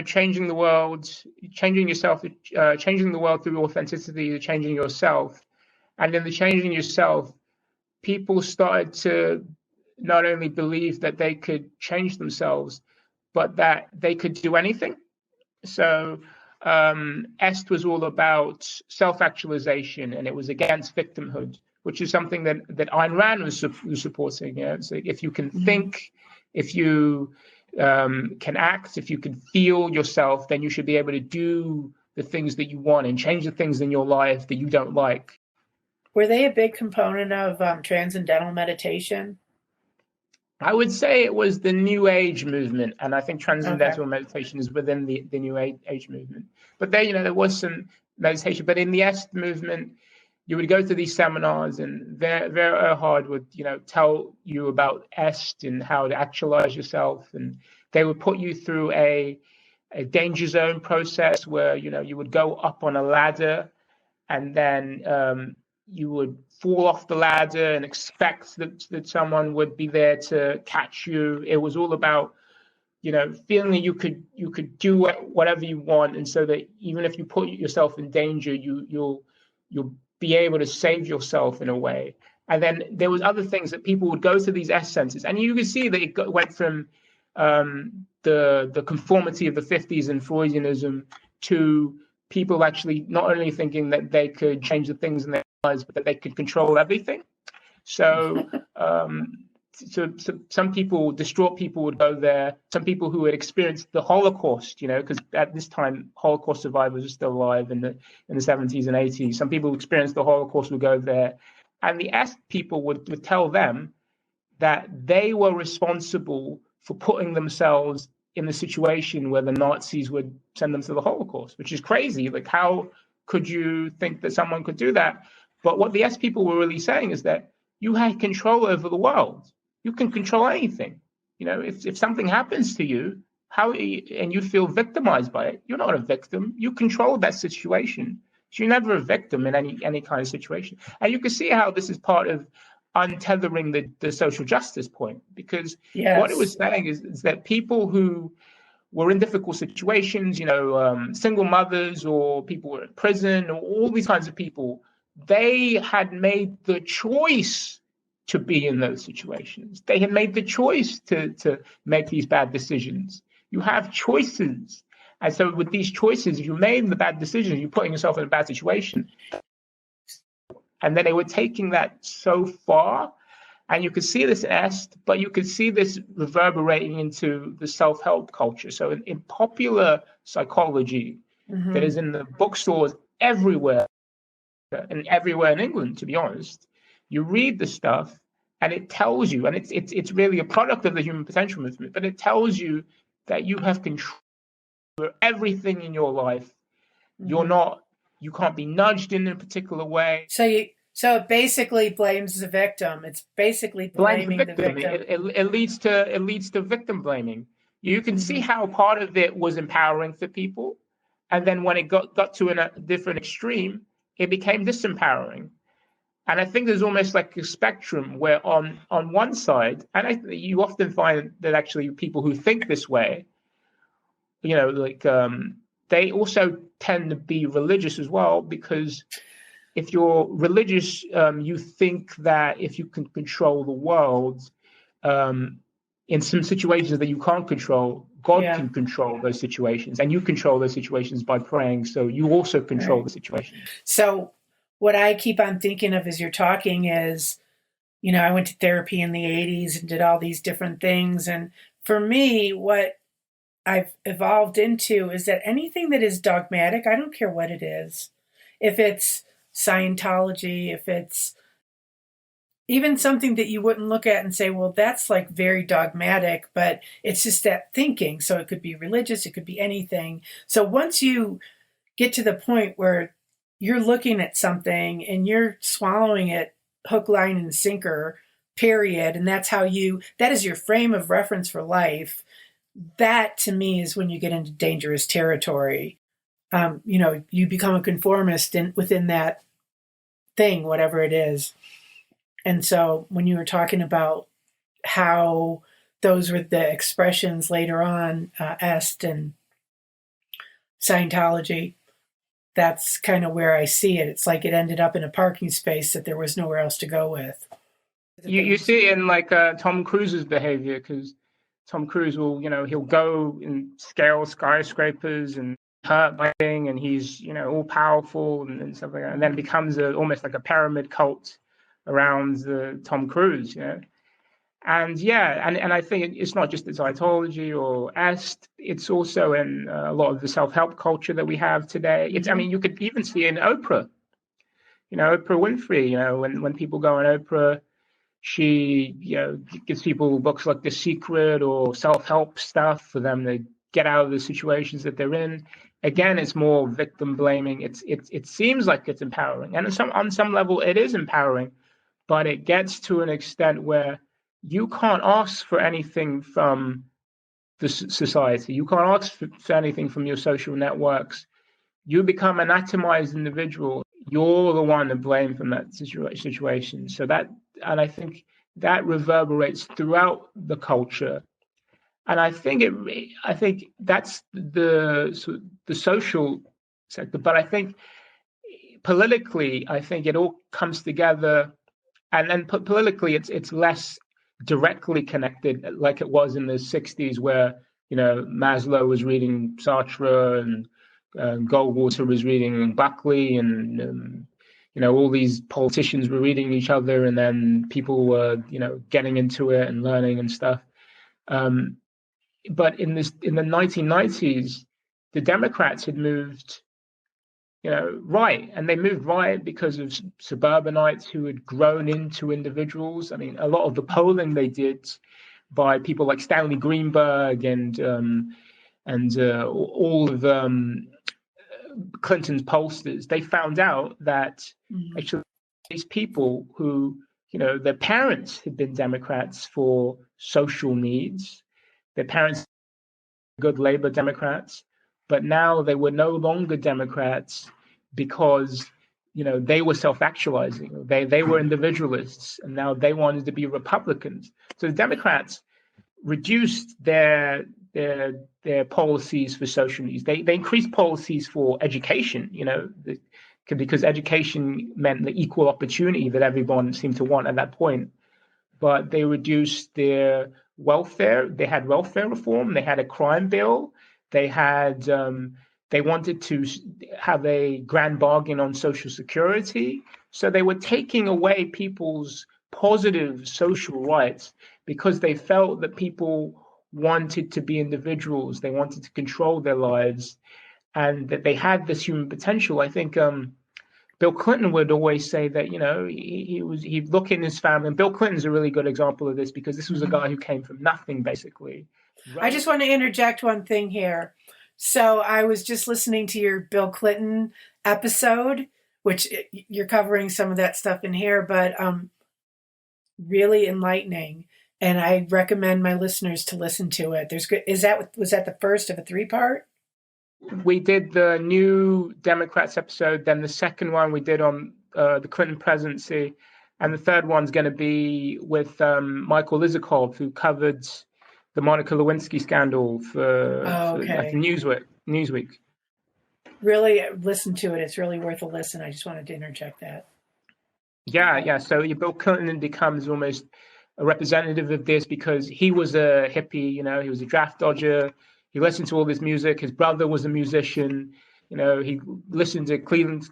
Speaker 2: changing the world, changing yourself, changing the world through authenticity, changing yourself. And in the changing yourself, people started to not only believe that they could change themselves, but that they could do anything. So EST was all about self-actualization, and it was against victimhood, which is something that Ayn Rand was supporting. So if you can think, if you can act, if you can feel yourself, then you should be able to do the things that you want and change the things in your life that you don't like.
Speaker 1: Were they a big component of transcendental meditation?
Speaker 2: I would say it was the New Age movement, and I think transcendental meditation is within the New Age movement. But there was some meditation. But in the EST movement, you would go to these seminars, and Werner Erhard would, tell you about EST and how to actualize yourself, and they would put you through a danger zone process where you would go up on a ladder, and then you would fall off the ladder and expect that someone would be there to catch you. It was all about, feeling that you could do whatever you want, and so that even if you put yourself in danger, you'll be able to save yourself in a way. And then there was other things that people would go to these EST centers, and you could see that it went from the conformity of the 50s and Freudianism to people actually not only thinking that they could change the things in their lives, but that they could control everything. So so some people, distraught people, would go there. Some people who had experienced the Holocaust, because at this time Holocaust survivors were still alive in the 70s and 80s. Some people who experienced the Holocaust would go there, and the Est people would tell them that they were responsible for putting themselves in the situation where the Nazis would send them to the Holocaust, which is crazy. Like, how could you think that someone could do that? But what the Est people were really saying is that you had control over the world. You can control anything. If something happens to you, and you feel victimized by it, you're not a victim. You control that situation. So you're never a victim in any kind of situation. And you can see how this is part of untethering the social justice point, because what it was saying is that people who were in difficult situations, single mothers or people who were in prison, or all these kinds of people, they had made the choice to be in those situations. They had made the choice to make these bad decisions. You have choices. And so with these choices, if you made the bad decisions, you're putting yourself in a bad situation. And then they were taking that so far, and you could see this in Est, but you could see this reverberating into the self-help culture. So in popular psychology, that is in the bookstores everywhere, and everywhere in England, to be honest, you read the stuff and it tells you, and it's really a product of the human potential movement, but it tells you that you have control over everything in your life. You can't be nudged in a particular way.
Speaker 1: So it basically blames the victim. It's basically blaming the victim.
Speaker 2: It leads to victim blaming. You can see how part of it was empowering for people, and then when it got to a different extreme, it became disempowering. And I think there's almost like a spectrum where on one side, and you often find that actually people who think this way, they also tend to be religious as well, because if you're religious, you think that if you can control the world, in some situations that you can't control, God can control those situations, and you control those situations by praying. So you also control the situation.
Speaker 1: So what I keep on thinking of as you're talking is, I went to therapy in the 80s and did all these different things. And for me, what I've evolved into is that anything that is dogmatic, I don't care what it is. If it's Scientology, if it's even something that you wouldn't look at and say, well, that's like very dogmatic, but it's just that thinking. So it could be religious, it could be anything. So once you get to the point where you're looking at something and you're swallowing it hook, line, and sinker, period, and that is your frame of reference for life, that to me is when you get into dangerous territory. You become a conformist within that thing, whatever it is. And so when you were talking about how those were the expressions later on, Est and Scientology, that's kind of where I see it. It's like it ended up in a parking space that there was nowhere else to go with.
Speaker 2: You see it in Tom Cruise's behavior, because Tom Cruise will, he'll go and scale skyscrapers and hurt by thing, and he's, all powerful and stuff like that, and then becomes almost like a pyramid cult around Tom Cruise, And and I think it's not just in Scientology or Est, it's also in a lot of the self-help culture that we have today. You could even see in Oprah, Oprah Winfrey, when people go on Oprah, she, gives people books like The Secret or self-help stuff for them to get out of the situations that they're in. Again, it's more victim blaming. It seems like it's empowering, and on some level it is empowering, but it gets to an extent where you can't ask for anything from the society. You can't ask for anything from your social networks. You become an atomized individual. You're the one to blame from that situation. So I think that reverberates throughout the culture. And I think that's the social sector. But I think politically, it all comes together. And then politically, it's less directly connected like it was in the 60s, where Maslow was reading Sartre and Goldwater was reading Buckley, and all these politicians were reading each other, and then people were, getting into it and learning and stuff. But in the 1990s, the Democrats had moved, right, and they moved right because of suburbanites who had grown into individuals. I mean, a lot of the polling they did by people like Stanley Greenberg and all of Clinton's pollsters, they found out that actually these people who, their parents had been Democrats for social needs, their parents were good Labor Democrats, but now they were no longer Democrats because, they were self-actualizing. They were individualists, and now they wanted to be Republicans. So the Democrats reduced their policies for social needs. They increased policies for education, because education meant the equal opportunity that everyone seemed to want at that point. But they reduced their welfare. They had welfare reform. They had a crime bill. They had they wanted to have a grand bargain on Social Security. So they were taking away people's positive social rights because they felt that people wanted to be individuals. They wanted to control their lives, and that they had this human potential. I think Bill Clinton would always say that, he'd look in his family, and Bill Clinton's a really good example of this because this was a guy who came from nothing, basically.
Speaker 1: Right. I just want to interject one thing here. So I was just listening to your Bill Clinton episode, which you're covering some of that stuff in here, but really enlightening. And I recommend my listeners to listen to it. Was that the first of a 3-part?
Speaker 2: We did the New Democrats episode, then the second one we did on the Clinton presidency, and the third one's going to be with Michael Isikoff, who covered the Monica Lewinsky scandal for Newsweek.
Speaker 1: Really listen to it. It's really worth a listen. I just wanted to interject that.
Speaker 2: Yeah. So Bill Clinton becomes almost a representative of this because he was a hippie, he was a draft dodger. He listened to all this music. His brother was a musician. He listened to Creedence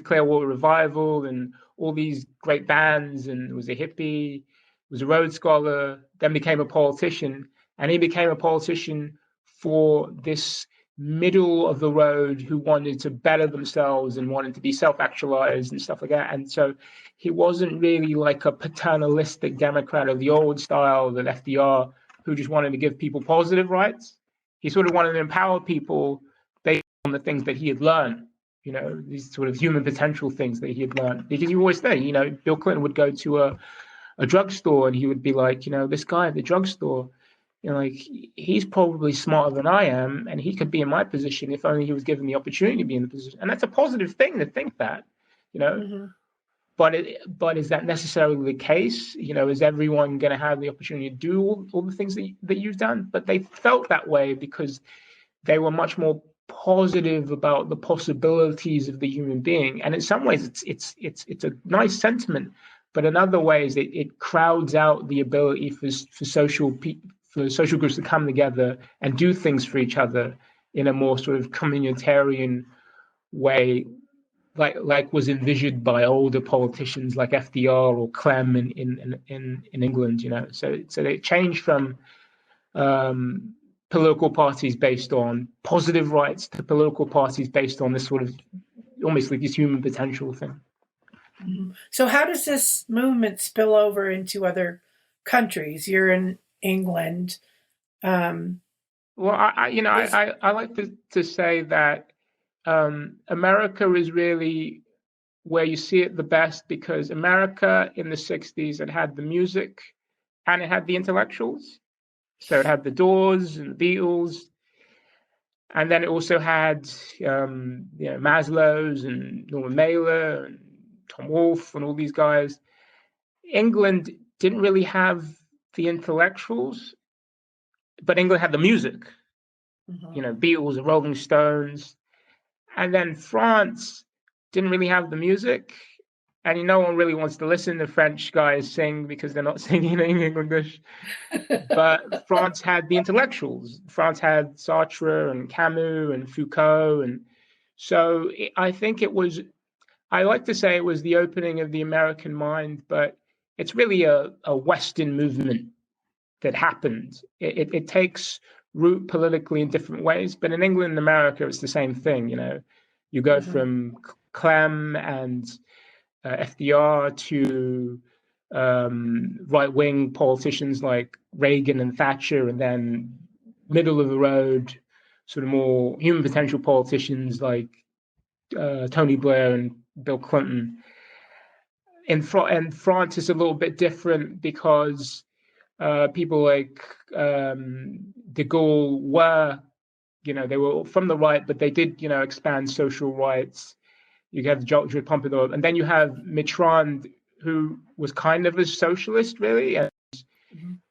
Speaker 2: Clearwater Revival and all these great bands, and was a hippie, was a Rhodes Scholar, then became a politician. And he became a politician for this middle of the road who wanted to better themselves and wanted to be self-actualized and stuff like that. And so he wasn't really like a paternalistic Democrat of the old style that FDR, who just wanted to give people positive rights. He sort of wanted to empower people based on the things that he had learned, these sort of human potential things that he had learned. Because you always say, Bill Clinton would go to a drugstore and he would be like, this guy at the drugstore, he's probably smarter than I am, and he could be in my position if only he was given the opportunity to be in the position. And that's a positive thing to think that,
Speaker 1: Mm-hmm.
Speaker 2: But is that necessarily the case? Is everyone going to have the opportunity to do all the things that you've done? But they felt that way because they were much more positive about the possibilities of the human being. And in some ways, it's a nice sentiment, but in other ways, it crowds out the ability for social groups to come together and do things for each other in a more sort of communitarian way, like was envisioned by older politicians like FDR or Clem in England. So they changed from political parties based on positive rights to political parties based on this sort of almost like this human potential thing.
Speaker 1: Mm-hmm. So how does this movement spill over into other countries? You're in England.
Speaker 2: Well, I like to say that America is really where you see it the best, because America in the 60s, had the music and it had the intellectuals. So it had the Doors and the Beatles, and then it also had Maslow's and Norman Mailer and Tom Wolfe and all these guys. England didn't really have the intellectuals, but England had the music.
Speaker 1: Mm-hmm.
Speaker 2: Beatles and Rolling Stones. And then France didn't really have the music, and no one really wants to listen to French guys sing because they're not singing in English. But France had the intellectuals. France had Sartre and Camus and Foucault, and so I think it was I like to say it was the opening of the American mind, but it's really a Western movement that happened. It takes root politically in different ways, but in England and America, it's the same thing. You go from Clem and FDR to right-wing politicians like Reagan and Thatcher, and then middle of the road, sort of more human potential politicians like Tony Blair and Bill Clinton. And France is a little bit different because people like de Gaulle were, they were from the right, but they did, expand social rights. You have Georges Pompidou, and then you have Mitterrand, who was kind of a socialist, really, and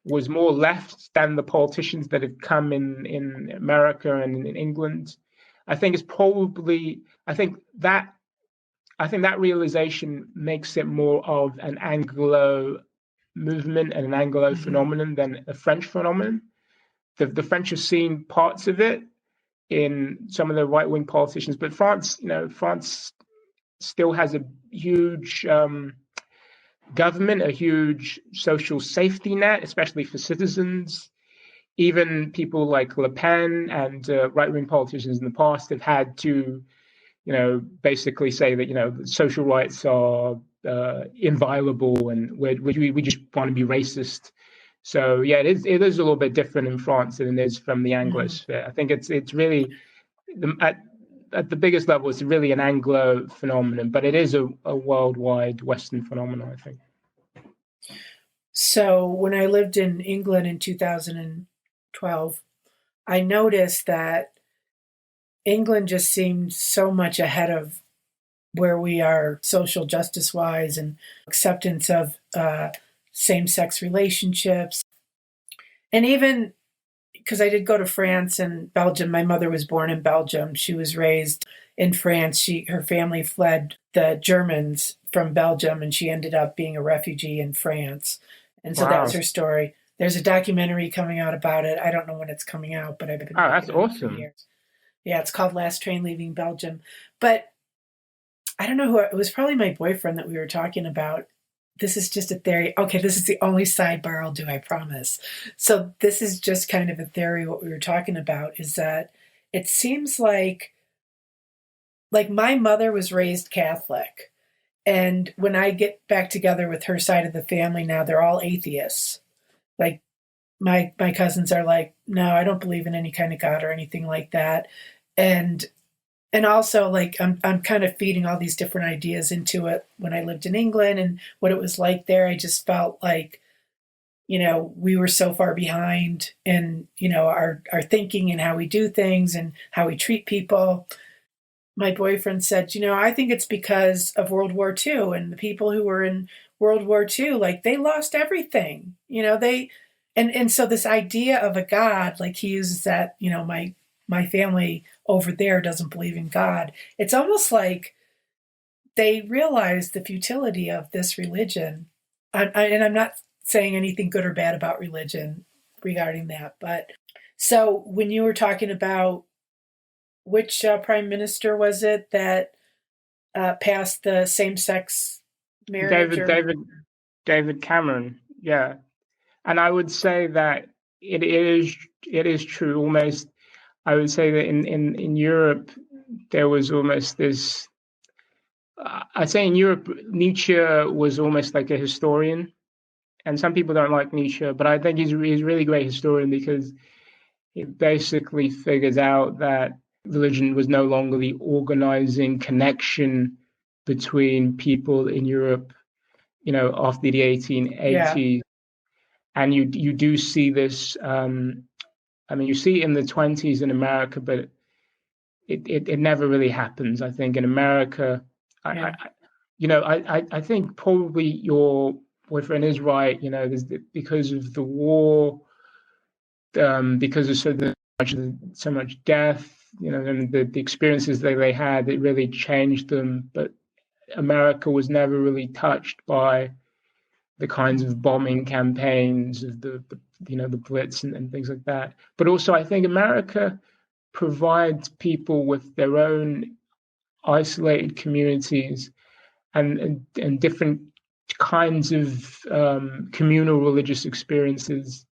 Speaker 2: was more left than the politicians that had come in America and in England. I think that realization makes it more of an Anglo movement and an Anglo phenomenon than a French phenomenon. The French have seen parts of it in some of the right-wing politicians, but France still has a huge government, a huge social safety net, especially for citizens. Even people like Le Pen and right-wing politicians in the past have had to, basically say that, social rights are inviolable and we just want to be racist. So yeah, it is a little bit different in France than it is from the Anglosphere. I think it's really at the biggest level, it's really an Anglo phenomenon, but it is a worldwide Western phenomenon, I think.
Speaker 1: So when I lived in England in 2012, I noticed that England just seemed so much ahead of where we are social justice wise and acceptance of same-sex relationships. And even because I did go to France and Belgium, my mother was born in Belgium. She was raised in France. Her family fled the Germans from Belgium, and she ended up being a refugee in France. And so That was her story. There's a documentary coming out about it. I don't know when it's coming out, but I've been
Speaker 2: that's awesome.
Speaker 1: Years. Yeah, it's called Last Train Leaving Belgium. But I don't know who, it was probably my boyfriend that we were talking about. This is just a theory. Okay, this is the only sidebar I'll do, I promise. So this is just kind of a theory. What we were talking about is that it seems like my mother was raised Catholic. And when I get back together with her side of the family now, they're all atheists. Like my cousins are like, no, I don't believe in any kind of God or anything like that. And also I'm kind of feeding all these different ideas into it. When I lived in England and what it was like there, I just felt like, we were so far behind in, our thinking and how we do things and how we treat people. My boyfriend said, I think it's because of World War II and the people who were in World War II, they lost everything, and so this idea of a God, he uses that, my family over there doesn't believe in God. It's almost like they realize the futility of this religion. And I'm not saying anything good or bad about religion regarding that. But so when you were talking about which prime minister was it that passed the same-sex marriage?
Speaker 2: David Cameron, yeah. And I would say that it is true almost. I would say that in Europe, there was almost this, I'd say in Europe, Nietzsche was almost like a historian. And some people don't like Nietzsche, but I think he's a really great historian because he basically figures out that religion was no longer the organizing connection between people in Europe, after the 1880s. Yeah. And you do see this, you see it in the 20s in America, but it never really happens. I think in America, yeah. I think probably your boyfriend is right. Because of the war, because of so much death, and the experiences that they had, it really changed them. But America was never really touched by the kinds of bombing campaigns of the Blitz and things like that. But also, I think America provides people with their own isolated communities and different kinds of communal religious experiences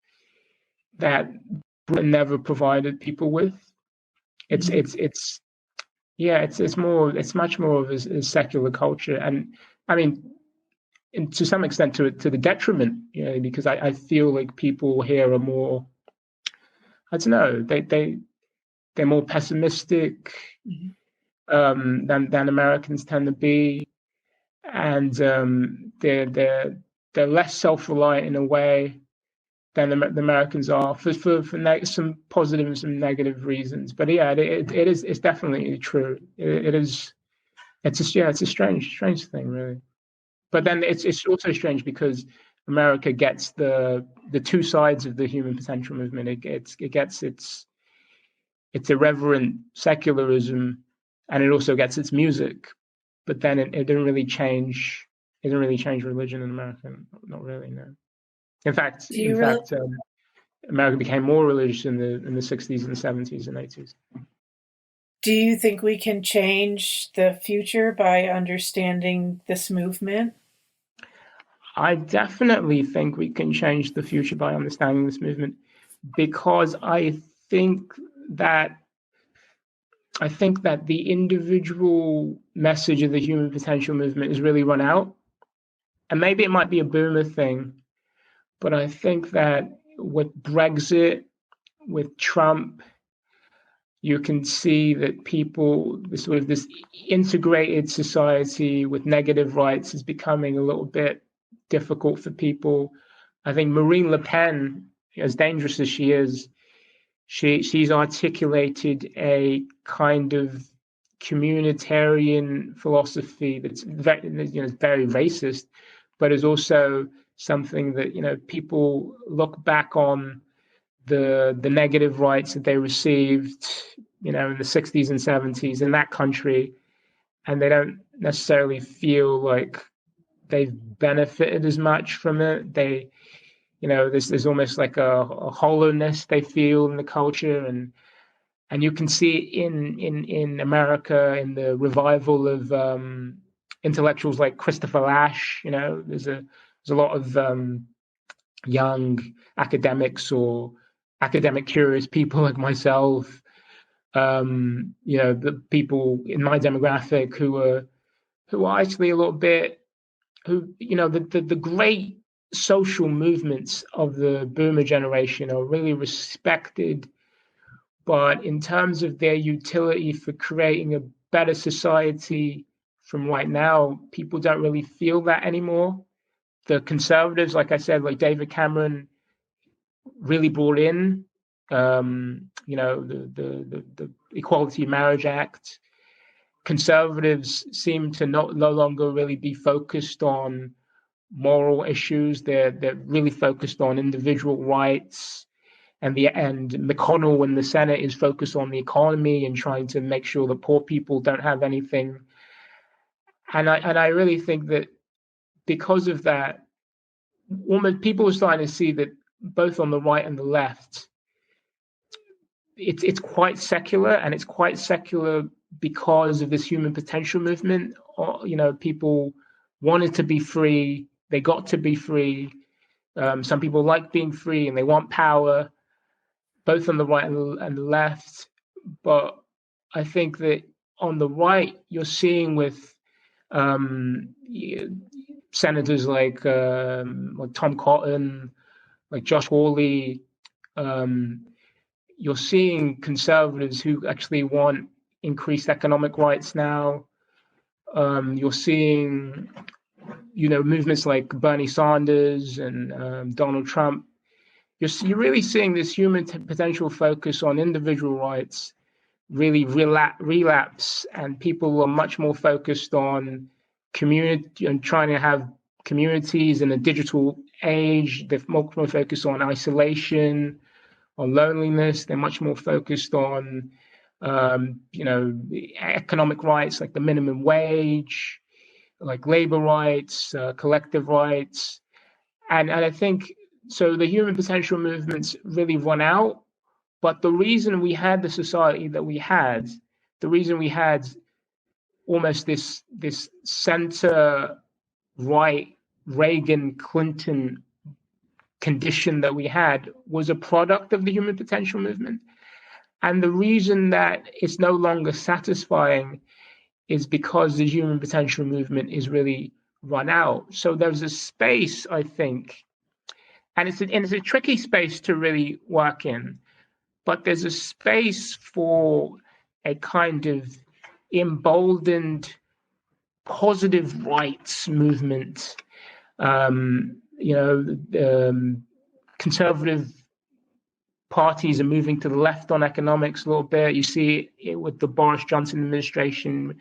Speaker 2: that Britain never provided people with. It's much more of a secular culture, and I mean, to some extent to the detriment, because I feel like people here are more, I don't know, they're more pessimistic than Americans tend to be, and they're less self-reliant in a way than the Americans are for some positive and some negative reasons. But yeah, it's definitely true. It's a strange thing, really. But then it's also strange because America gets the two sides of the human potential movement. It gets its irreverent secularism, and it also gets its music. But then it didn't really change. It didn't really change religion in America. Not really, no. In fact, America became more religious in the 60s and 70s and 80s.
Speaker 1: Do you think we can change the future by understanding this movement?
Speaker 2: I definitely think we can change the future by understanding this movement, because I think that the individual message of the human potential movement has really run out. And maybe it might be a boomer thing, but I think that with Brexit, with Trump, you can see that this integrated society with negative rights is becoming a little bit difficult for people. I think Marine Le Pen, as dangerous as she is, she's articulated a kind of communitarian philosophy that's very racist, but is also something that people look back on the negative rights that they received in the 60s and 70s in that country, and they don't necessarily feel like they've benefited as much from it. There's almost like a hollowness they feel in the culture, and you can see in America in the revival of intellectuals like Christopher Lasch. There's a lot of young academics or academic curious people like myself, the people in my demographic who are actually a little bit, the great social movements of the boomer generation are really respected, but in terms of their utility for creating a better society from right now, people don't really feel that anymore. The conservatives, like I said, like David Cameron, really brought in, the Equality of Marriage Act. Conservatives seem to no longer really be focused on moral issues. They're really focused on individual rights, and McConnell in the Senate is focused on the economy and trying to make sure that poor people don't have anything. And I really think that because of that, people are starting to see that both on the right and the left, it's quite secular, and it's quite secular because of this human potential movement. People wanted to be free, they got to be free. Some people like being free and they want power, both on the right and the left. But I think that on the right, you're seeing with senators like Tom Cotton, like Josh Hawley, you're seeing conservatives who actually want increased economic rights now. You're seeing, movements like Bernie Sanders and Donald Trump. You're really seeing this human potential focus on individual rights really relapse, and people are much more focused on community and trying to have communities in a digital age. They're much more focused on isolation, on loneliness. They're much more focused on, economic rights like the minimum wage, like labor rights, collective rights. And I think, so the human potential movements really run out. But the reason we had the society that we had, the reason we had almost this center right Reagan Clinton condition that we had was a product of the human potential movement. And the reason that it's no longer satisfying is because the human potential movement is really run out. So there's a space, I think, and it's a tricky space to really work in, but there's a space for a kind of emboldened positive rights movement. Conservative parties are moving to the left on economics a little bit. You see it with the Boris Johnson administration.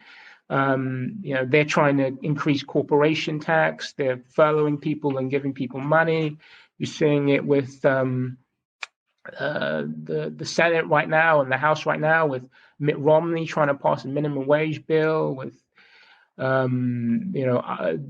Speaker 2: They're trying to increase corporation tax. They're furloughing people and giving people money. You're seeing it with the Senate right now and the House right now, with Mitt Romney trying to pass a minimum wage bill, with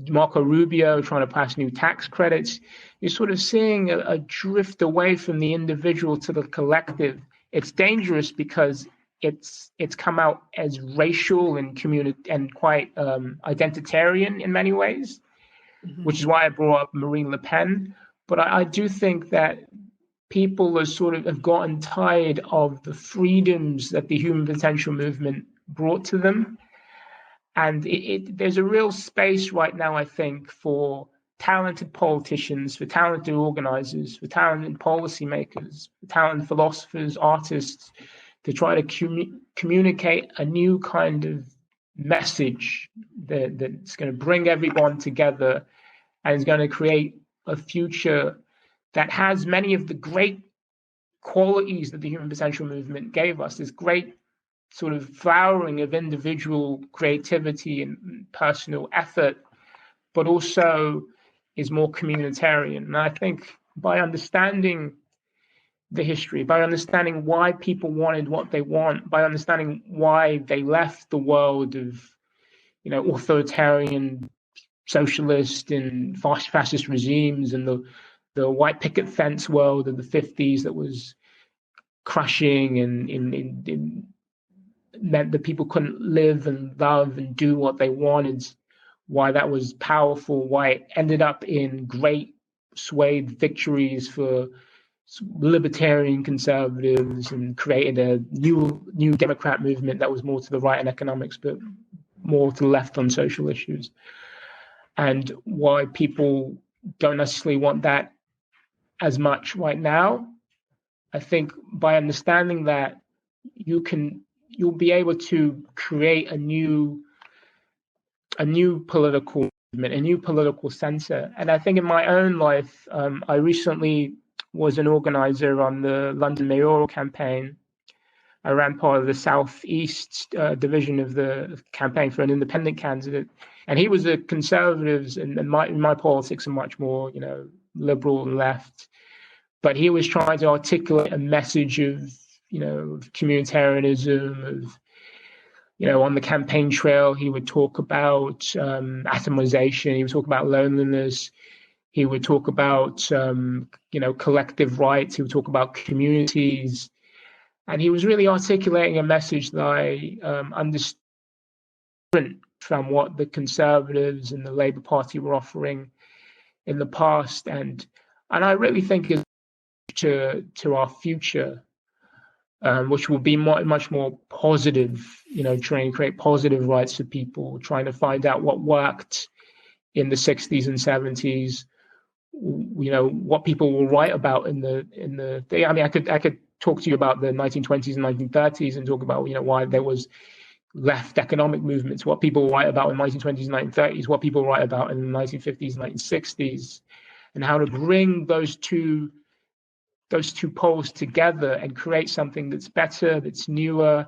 Speaker 2: Marco Rubio trying to pass new tax credits. You're sort of seeing a drift away from the individual to the collective. It's dangerous because it's come out as racial and and quite identitarian in many ways, which is why I brought up Marine Le Pen. But I do think that people have gotten tired of the freedoms that the human potential movement brought to them. And there's a real space right now, I think, for talented politicians, for talented organizers, for talented policymakers, for talented philosophers, artists, to try to communicate a new kind of message that's going to bring everyone together and is going to create a future that has many of the great qualities that the human potential movement gave us, this great sort of flowering of individual creativity and personal effort, but also is more communitarian. And I think by understanding the history, by understanding why people wanted what they want, by understanding why they left the world of, authoritarian, socialist and fascist regimes and the white picket fence world of the 50s that was crushing and meant that people couldn't live and love and do what they wanted, why that was powerful, why it ended up in great swayed victories for libertarian conservatives and created a new Democrat movement that was more to the right in economics, but more to the left on social issues. And why people don't necessarily want that as much right now. I think by understanding that, you'll be able to create a new political movement, a new political center. And I think in my own life, I recently was an organizer on the London mayoral campaign. I ran part of the Southeast division of the campaign for an independent candidate. And he was a conservative, and my politics are much more, liberal and left. But he was trying to articulate a message of, communitarianism, of, on the campaign trail, he would talk about atomization. He would talk about loneliness. He would talk about, collective rights. He would talk about communities. And he was really articulating a message that I understood from what the Conservatives and the Labour Party were offering in the past. And I really think is to our future, which will be much more positive, trying to create positive rights for people, trying to find out what worked in the 60s and 70s, what people will write about in the I mean, I could talk to you about the 1920s and 1930s and talk about, why there was left economic movements, what people write about in the 1920s and 1930s, what people write about in the 1950s and 1960s, and how to bring those two poles together and create something that's better, that's newer,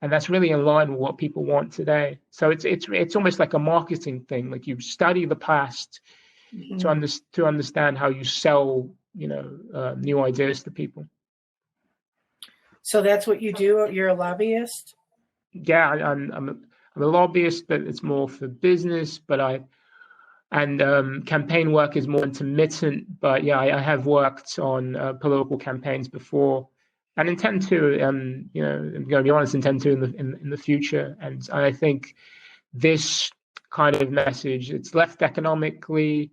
Speaker 2: and that's really in line with what people want today. So it's almost like a marketing thing. Like you study the past to understand how you sell, new ideas to people.
Speaker 1: So that's what you do? You're a lobbyist?
Speaker 2: Yeah, I'm a lobbyist, but it's more for business. And campaign work is more intermittent. But yeah, I have worked on political campaigns before, and intend to. I'm going to be honest, intend to in the future. And I think this kind of message. It's left economically,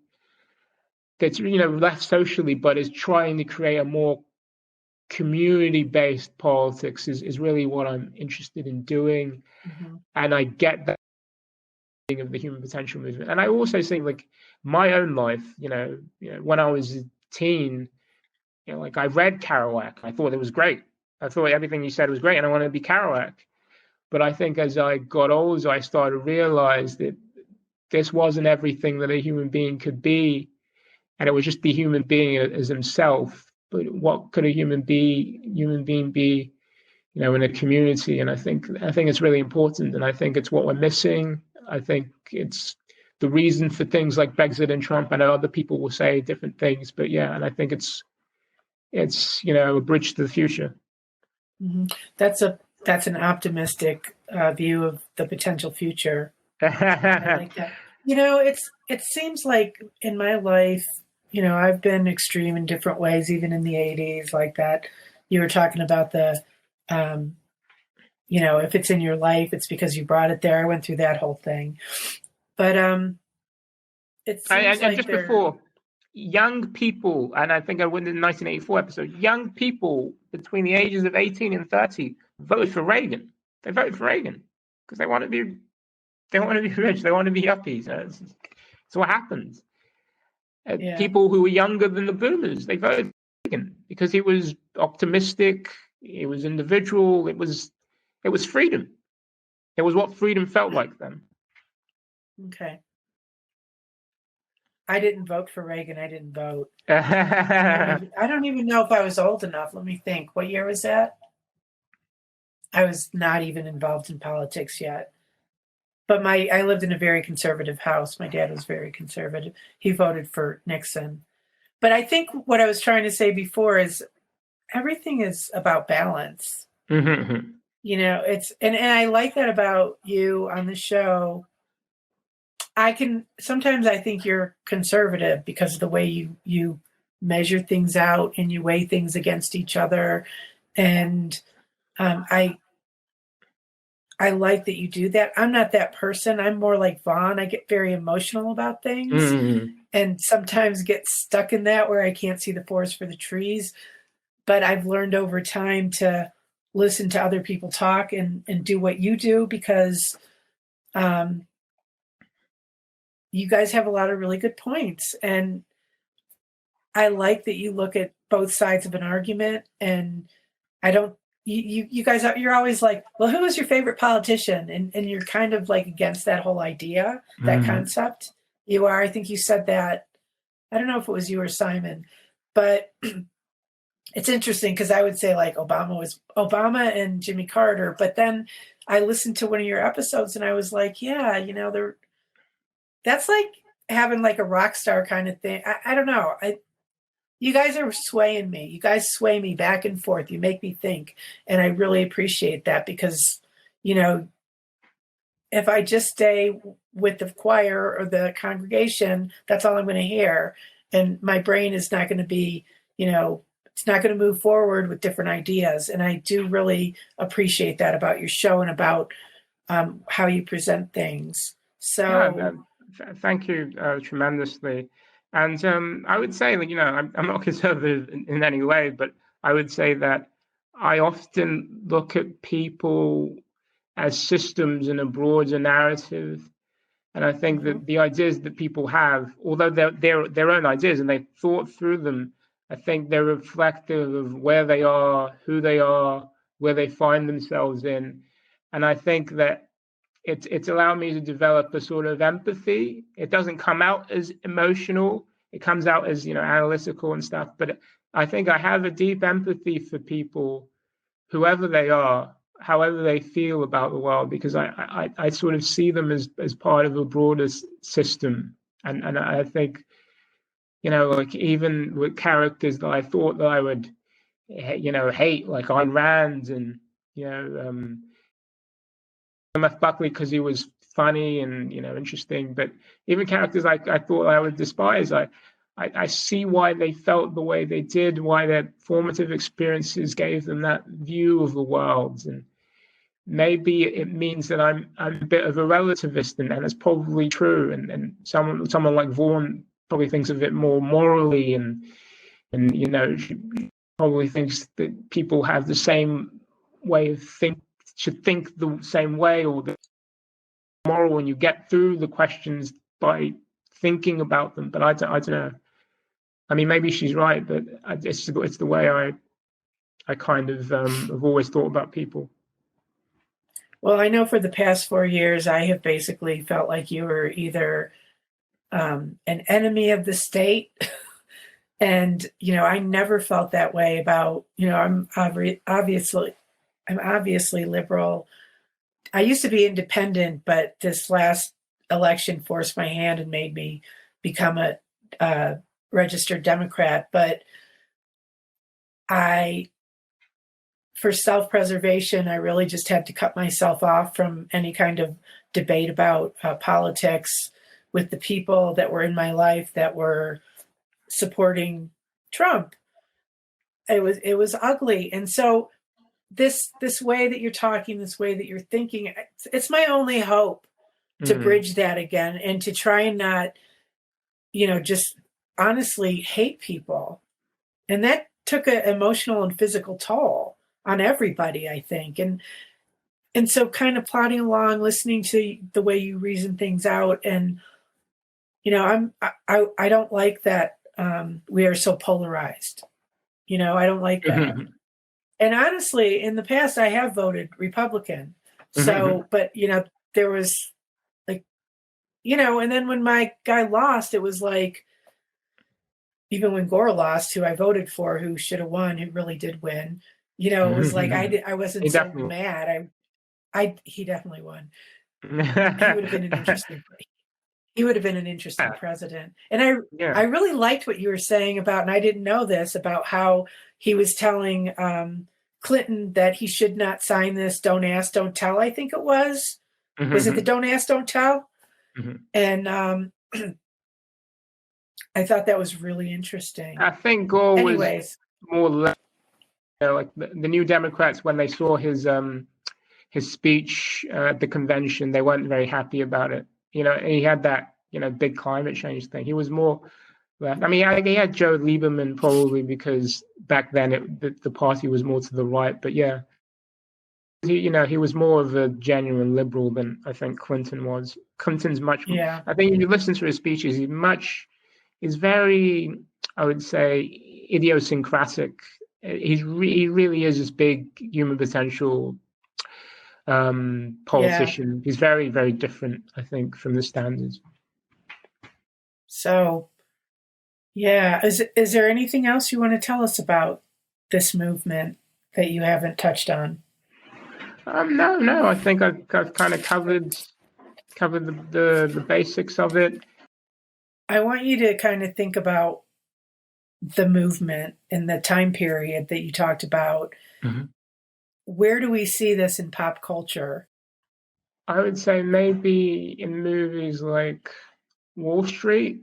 Speaker 2: it's left socially, but is trying to create a more community-based politics is really what I'm interested in doing.
Speaker 1: Mm-hmm.
Speaker 2: And I get that of the human potential movement. And I also think, like, my own life, when I was a teen, like, I read Kerouac. I thought it was great. I thought everything he said was great, and I wanted to be Kerouac. But I think as I got older, I started to realize that this wasn't everything that a human being could be, and it was just the human being as himself. But what could a human being be, in a community? And I think it's really important, and I think it's what we're missing. I think it's the reason for things like Brexit and Trump. I know other people will say different things, but yeah, and I think it's a bridge to the future.
Speaker 1: Mm-hmm. That's an optimistic view of the potential future. I like that. It seems like in my life, I've been extreme in different ways, even in the 80s, like that. You were talking about the, if it's in your life, it's because you brought it there. I went through that whole thing. But it seems like
Speaker 2: just before, young people, and I think I went in the 1984 episode, young people between the ages of 18 and 30 voted for Reagan. They voted for Reagan because they want to be rich. They want to be yuppies. It's what happens.
Speaker 1: Yeah.
Speaker 2: People who were younger than the boomers, they voted for Reagan because he was optimistic. He was individual. It was freedom. It was what freedom felt like then.
Speaker 1: Okay. I didn't vote for Reagan. I didn't vote. I don't even know if I was old enough. Let me think. What year was that? I was not even involved in politics yet. But I lived in a very conservative house. My dad was very conservative. He voted for Nixon. But I think what I was trying to say before is everything is about balance.
Speaker 2: Mm-hmm.
Speaker 1: And I like that about you on the show. Sometimes I think you're conservative because of the way you measure things out and you weigh things against each other. And I like that you do that. I'm not that person. I'm more like Vaughn. I get very emotional about things and sometimes get stuck in that where I can't see the forest for the trees. But I've learned over time to listen to other people talk and do what you do because you guys have a lot of really good points. And I like that you look at both sides of an argument, and you guys you're always like, well, who is your favorite politician? And you're kind of like against that whole idea, that concept. You are. I think you said that. I don't know if it was you or Simon, but it's interesting because I would say like Obama and Jimmy Carter, but then I listened to one of your episodes and I was like, yeah, that's like having like a rock star kind of thing. I don't know. You guys are swaying me. You guys sway me back and forth. You make me think. And I really appreciate that because, if I just stay with the choir or the congregation, that's all I'm going to hear. And my brain is not going to be, it's not going to move forward with different ideas. And I do really appreciate that about your show and about how you present things. So
Speaker 2: thank you tremendously. And I would say, I'm not conservative in any way, but I would say that I often look at people as systems in a broader narrative. And I think that the ideas that people have, although they're their own ideas and they've thought through them, I think they're reflective of where they are, who they are, where they find themselves in. And I think that it's allowed me to develop a sort of empathy. It doesn't come out as emotional. It comes out as, analytical and stuff. But I think I have a deep empathy for people, whoever they are, however they feel about the world, because I sort of see them as part of a broader system. And I think, like even with characters that I thought that I would, hate, like Ayn Rand and, M.F. Buckley because he was funny and interesting, but even characters I thought I would despise, I see why they felt the way they did, why their formative experiences gave them that view of the world, and maybe it means that I'm a bit of a relativist, and that's probably true. And someone like Vaughan probably thinks of it more morally, and she probably thinks that people have the same way of should think the same way, or the moral when you get through the questions by thinking about them. But I don't know. I mean, maybe she's right, but it's the way I kind of have always thought about people.
Speaker 1: Well, I know for the past 4 years, I have basically felt like you were either an enemy of the state, and I never felt that way about. I'm obviously liberal. I used to be independent, but this last election forced my hand and made me become a registered Democrat. But for self-preservation, I really just had to cut myself off from any kind of debate about politics with the people that were in my life that were supporting Trump. It was ugly. And so this way that you're talking, this way that you're thinking, it's my only hope to bridge that again, and to try and not, just honestly hate people. And that took an emotional and physical toll on everybody, I think. And so kind of plodding along, listening to the way you reason things out. And, I don't like that we are so polarized. I don't like that. And honestly, in the past, I have voted Republican. So, but, there was like, and then when my guy lost, it was like, even when Gore lost, who I voted for, who should have won, who really did win, it was like, I wasn't so mad. He definitely won. He would have been an interesting president. And I really liked what you were saying about, and I didn't know this, about how he was telling Clinton that he should not sign this Don't Ask, Don't Tell, I think it was. Was it the Don't Ask, Don't Tell? And I thought that was really interesting.
Speaker 2: I think Gore was more like the New Democrats, when they saw his speech at the convention, they weren't very happy about it. He had that big climate change thing. He was more left. I mean, he had Joe Lieberman probably, because back then the party was more to the right. But yeah, he was more of a genuine liberal than I think Clinton was. Clinton's much.
Speaker 1: Yeah.
Speaker 2: I think if you listen to his speeches, he's very, I would say, idiosyncratic. He really is this big human potential politician. Yeah. He's very, very different, I think, from the standards.
Speaker 1: So, yeah, is there anything else you want to tell us about this movement that you haven't touched on?
Speaker 2: No. I think I've kind of covered the basics of it.
Speaker 1: I want you to kind of think about the movement and the time period that you talked about. Where do we see this in pop culture?
Speaker 2: I would say maybe in movies like Wall Street.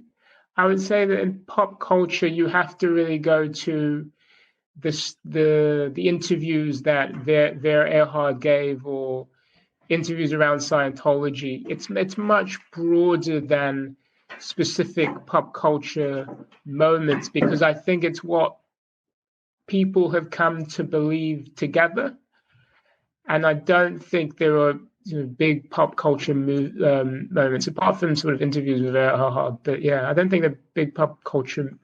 Speaker 2: I would say that in pop culture, you have to really go to the interviews that Erhard gave, or interviews around Scientology. It's much broader than specific pop culture moments, because I think it's what people have come to believe together. And I don't think there are big pop culture moments, apart from sort of interviews with Erhard. But yeah, I don't think there are big pop culture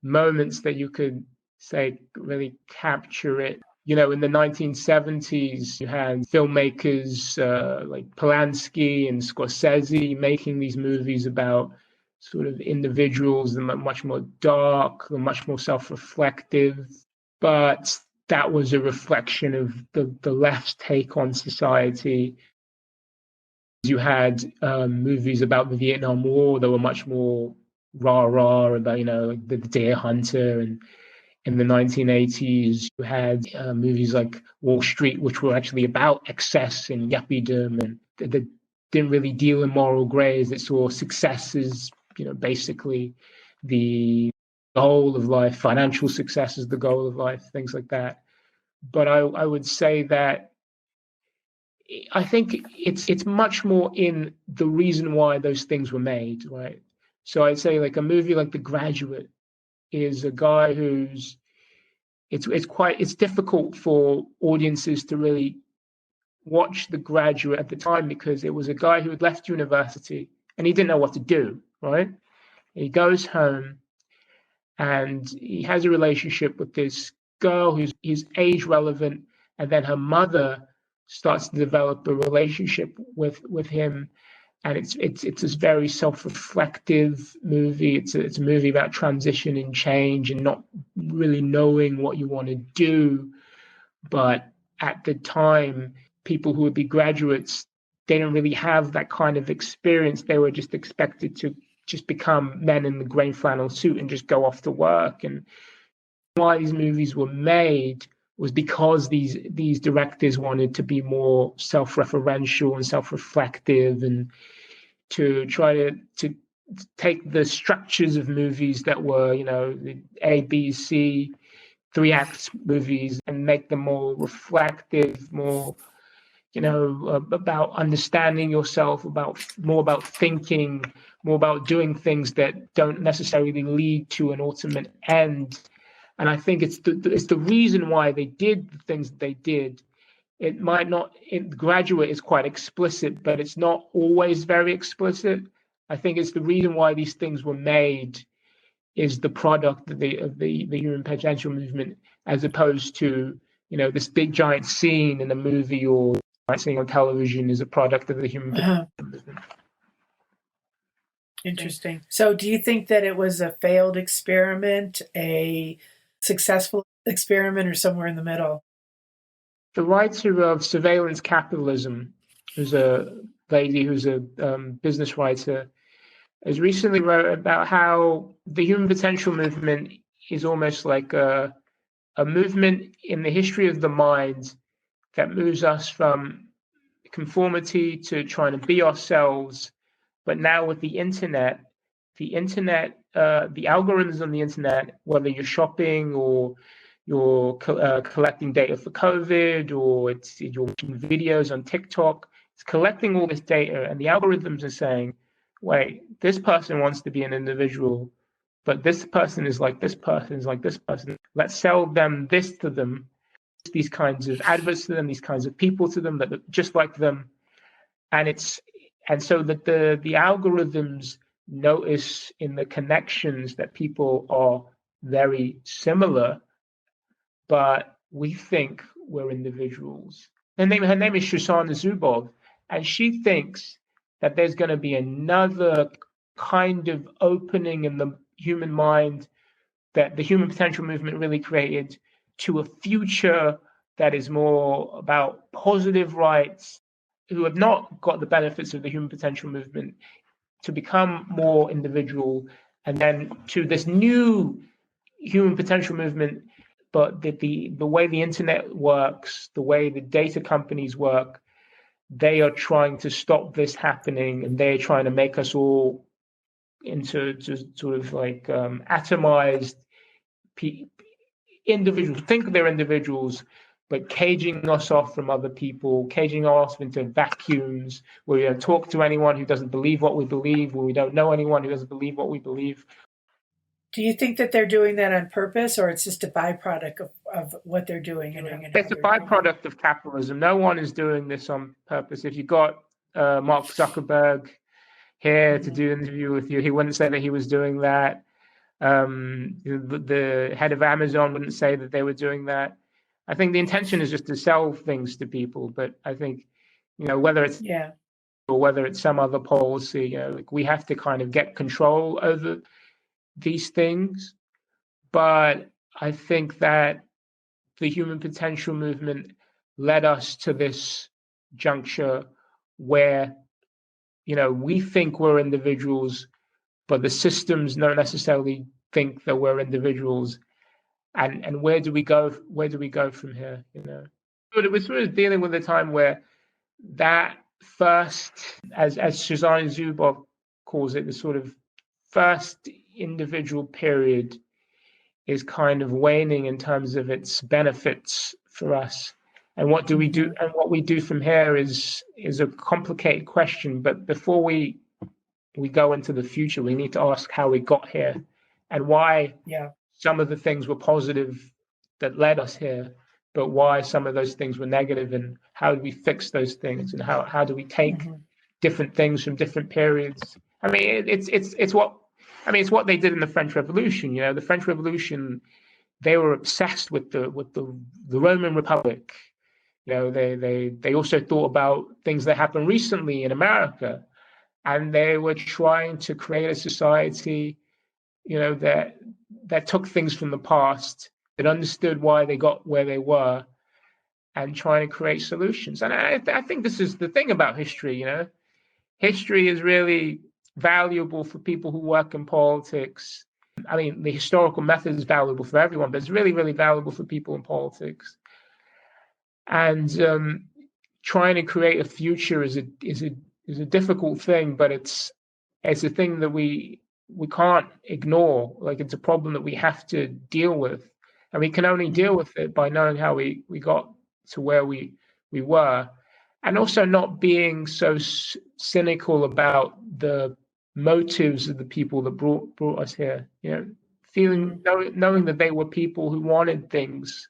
Speaker 2: moments that you could say really capture it. In the 1970s, you had filmmakers like Polanski and Scorsese making these movies about sort of individuals that are much more dark, and much more self-reflective. But that was a reflection of the left's take on society. You had movies about the Vietnam War that were much more rah-rah, about, like the Deer Hunter. And in the 1980s, you had movies like Wall Street, which were actually about excess and yuppiedom, and that didn't really deal in moral grays. It saw success as, basically the goal of life, financial success is the goal of life, things like that. But I would say that I think it's much more in the reason why those things were made, right? So I'd say like a movie like The Graduate is a guy who's it's difficult for audiences to really watch The Graduate at the time because it was a guy who had left university and he didn't know what to do, right? He goes home and he has a relationship with this girl who's age relevant, and then her mother starts to develop a relationship with him, and it's this very self-reflective movie. It's a movie about transition and change and not really knowing what you want to do. But at the time, people who would be graduates, they didn't really have that kind of experience. They were just expected to just become men in the grey flannel suit and just go off to work. And why these movies were made was because these directors wanted to be more self-referential and self-reflective, and to try to take the structures of movies that were, the A, B, C, 3 act movies, and make them more reflective, more, about understanding yourself, more about thinking, more about doing things that don't necessarily lead to an ultimate end. And I think it's the reason why they did the things that they did. It might not. Graduate is quite explicit, but it's not always very explicit. I think it's the reason why these things were made is the product of the human potential movement, as opposed to this big giant scene in a movie or scene on television is a product of the human potential movement.
Speaker 1: Interesting. So do you think that it was a failed experiment, a successful experiment, or somewhere in the middle?
Speaker 2: The writer of Surveillance Capitalism, who's a lady who's a business writer, has recently wrote about how the human potential movement is almost like a movement in the history of the mind that moves us from conformity to trying to be ourselves. But now with the internet, the algorithms on the internet, whether you're shopping or you're collecting data for COVID, or you're watching videos on TikTok, it's collecting all this data, and the algorithms are saying, wait, this person wants to be an individual, but this person is like this person is like this person. Let's sell them this to them, these kinds of adverts to them, these kinds of people to them that look just like them. And so that the algorithms notice in the connections that people are very similar, but we think we're individuals. Her name is Shoshana Zuboff, and she thinks that there's going to be another kind of opening in the human mind that the human potential movement really created, to a future that is more about positive rights, who have not got the benefits of the human potential movement, to become more individual, and then to this new human potential movement. But the way the internet works, the way the data companies work, they are trying to stop this happening, and they're trying to make us all into just sort of like atomized individuals. Think they're individuals, but caging us off from other people, caging us into vacuums where we don't talk to anyone who doesn't believe what we believe, where we don't know anyone who doesn't believe what we believe.
Speaker 1: Do you think that they're doing that on purpose, or it's just a byproduct of what they're doing?
Speaker 2: It's a byproduct of capitalism. No one is doing this on purpose. If you got Mark Zuckerberg here to do an interview with you, he wouldn't say that he was doing that. The head of Amazon wouldn't say that they were doing that. I think the intention is just to sell things to people. But I think, whether it's or whether it's some other policy, like we have to kind of get control over these things. But I think that the human potential movement led us to this juncture where, we think we're individuals, but the systems don't necessarily think that we're individuals. And where do we go? Where do we go from here? But we're sort of dealing with a time where that first, as Shoshana Zuboff calls it, the sort of first individual period is kind of waning in terms of its benefits for us. And what do we do? And what we do from here is a complicated question. But before we go into the future, we need to ask how we got here and why some of the things were positive that led us here, but why some of those things were negative, and how do we fix those things, and how do we take different things from different periods. I mean, it's what they did in the French Revolution. You know, the French Revolution, they were obsessed with the Roman Republic. You know, they also thought about things that happened recently in America, and they were trying to create a society, you know, that took things from the past, that understood why they got where they were, and trying to create solutions. And I think this is the thing about history. You know, history is really valuable for people who work in politics. I mean, the historical method is valuable for everyone, but it's really, really valuable for people in politics. And trying to create a future is a difficult thing, but it's a thing that we can't ignore. Like, it's a problem that we have to deal with, and we can only deal with it by knowing how we got to where we were, and also not being so cynical about the motives of the people that brought us here. You know, knowing that they were people who wanted things.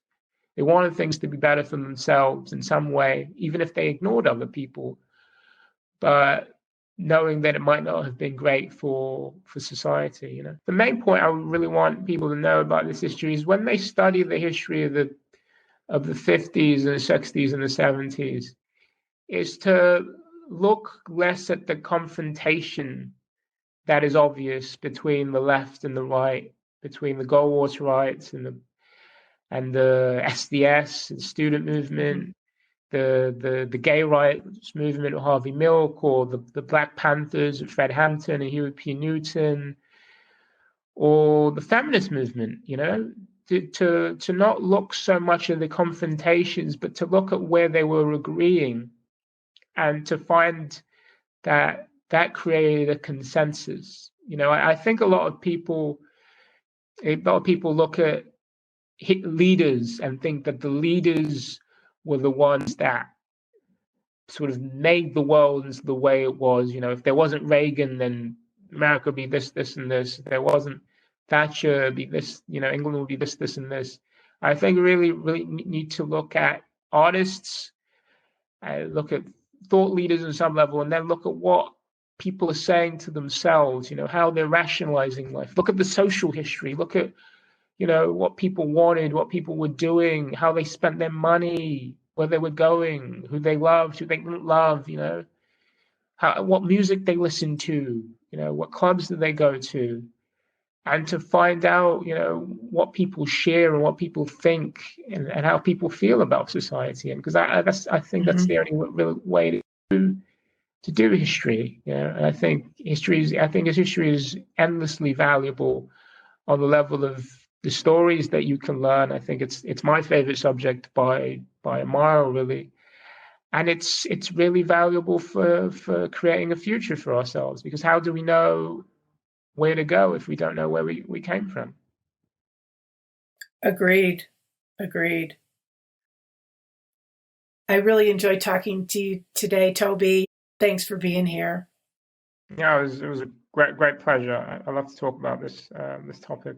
Speaker 2: They wanted things to be better for themselves in some way, even if they ignored other people. But knowing that it might not have been great for society. You know, the main point I really want people to know about this history is when they study the history of the 50s and the 60s and the 70s, is to look less at the confrontation that is obvious between the left and the right, between the Goldwaterites and the SDS, the student movement, the gay rights movement of Harvey Milk, or the Black Panthers of Fred Hampton and Huey P. Newton, or the feminist movement. You know, to not look so much at the confrontations, but to look at where they were agreeing, and to find that created a consensus. You know, I think a lot of people look at leaders and think that the leaders were the ones that sort of made the world into the way it was. You know, if there wasn't Reagan, then America would be this, and this. If there wasn't Thatcher, it'd be this. You know, England would be this, and this. I think we really need to look at artists, look at thought leaders on some level, and then look at what people are saying to themselves. You know, how they're rationalizing life. Look at the social history. Look at, you know, what people wanted, what people were doing, how they spent their money, where they were going, who they loved, who they didn't love, you know, what music they listened to, you know, what clubs did they go to, and to find out, you know, what people share and what people think, and how people feel about society. And because I think that's the only real way to do history. You know, and I think history is endlessly valuable on the level of the stories that you can learn. I think it's my favorite subject by a mile, really. And it's really valuable for creating a future for ourselves, because how do we know where to go if we don't know where we came from?
Speaker 1: Agreed. I really enjoyed talking to you today, Tobi. Thanks for being here.
Speaker 2: Yeah, it was a great pleasure. I love to talk about this topic.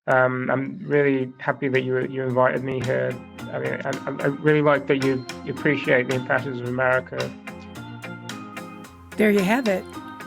Speaker 2: I'm really happy that you invited me here. I mean, I really like that you appreciate the impressions of America.
Speaker 1: There you have it.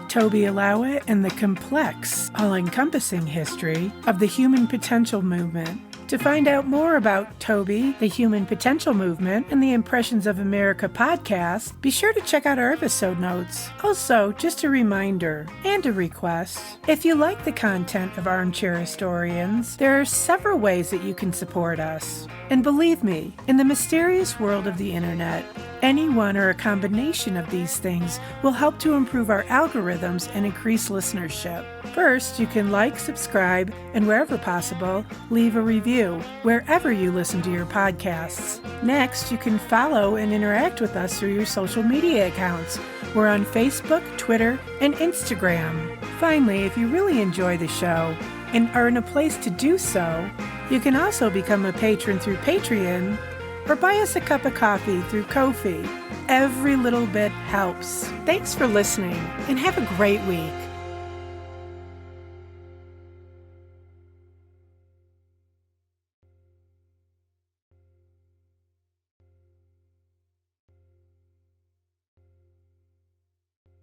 Speaker 1: Tobi Olowe and the complex, all-encompassing history of the human potential movement. To find out more about Tobi, the Human Potential Movement, and the Impressions of America podcast, be sure to check out our episode notes. Also, just a reminder and a request, if you like the content of Armchair Historians, there are several ways that you can support us. And believe me, in the mysterious world of the internet, any one or a combination of these things will help to improve our algorithms and increase listenership. First, you can like, subscribe, and wherever possible, leave a review wherever you listen to your podcasts. Next, you can follow and interact with us through your social media accounts. We're on Facebook, Twitter, and Instagram. Finally, if you really enjoy the show and are in a place to do so, you can also become a patron through Patreon or buy us a cup of coffee through Ko-fi. Every little bit helps. Thanks for listening, and have a great week.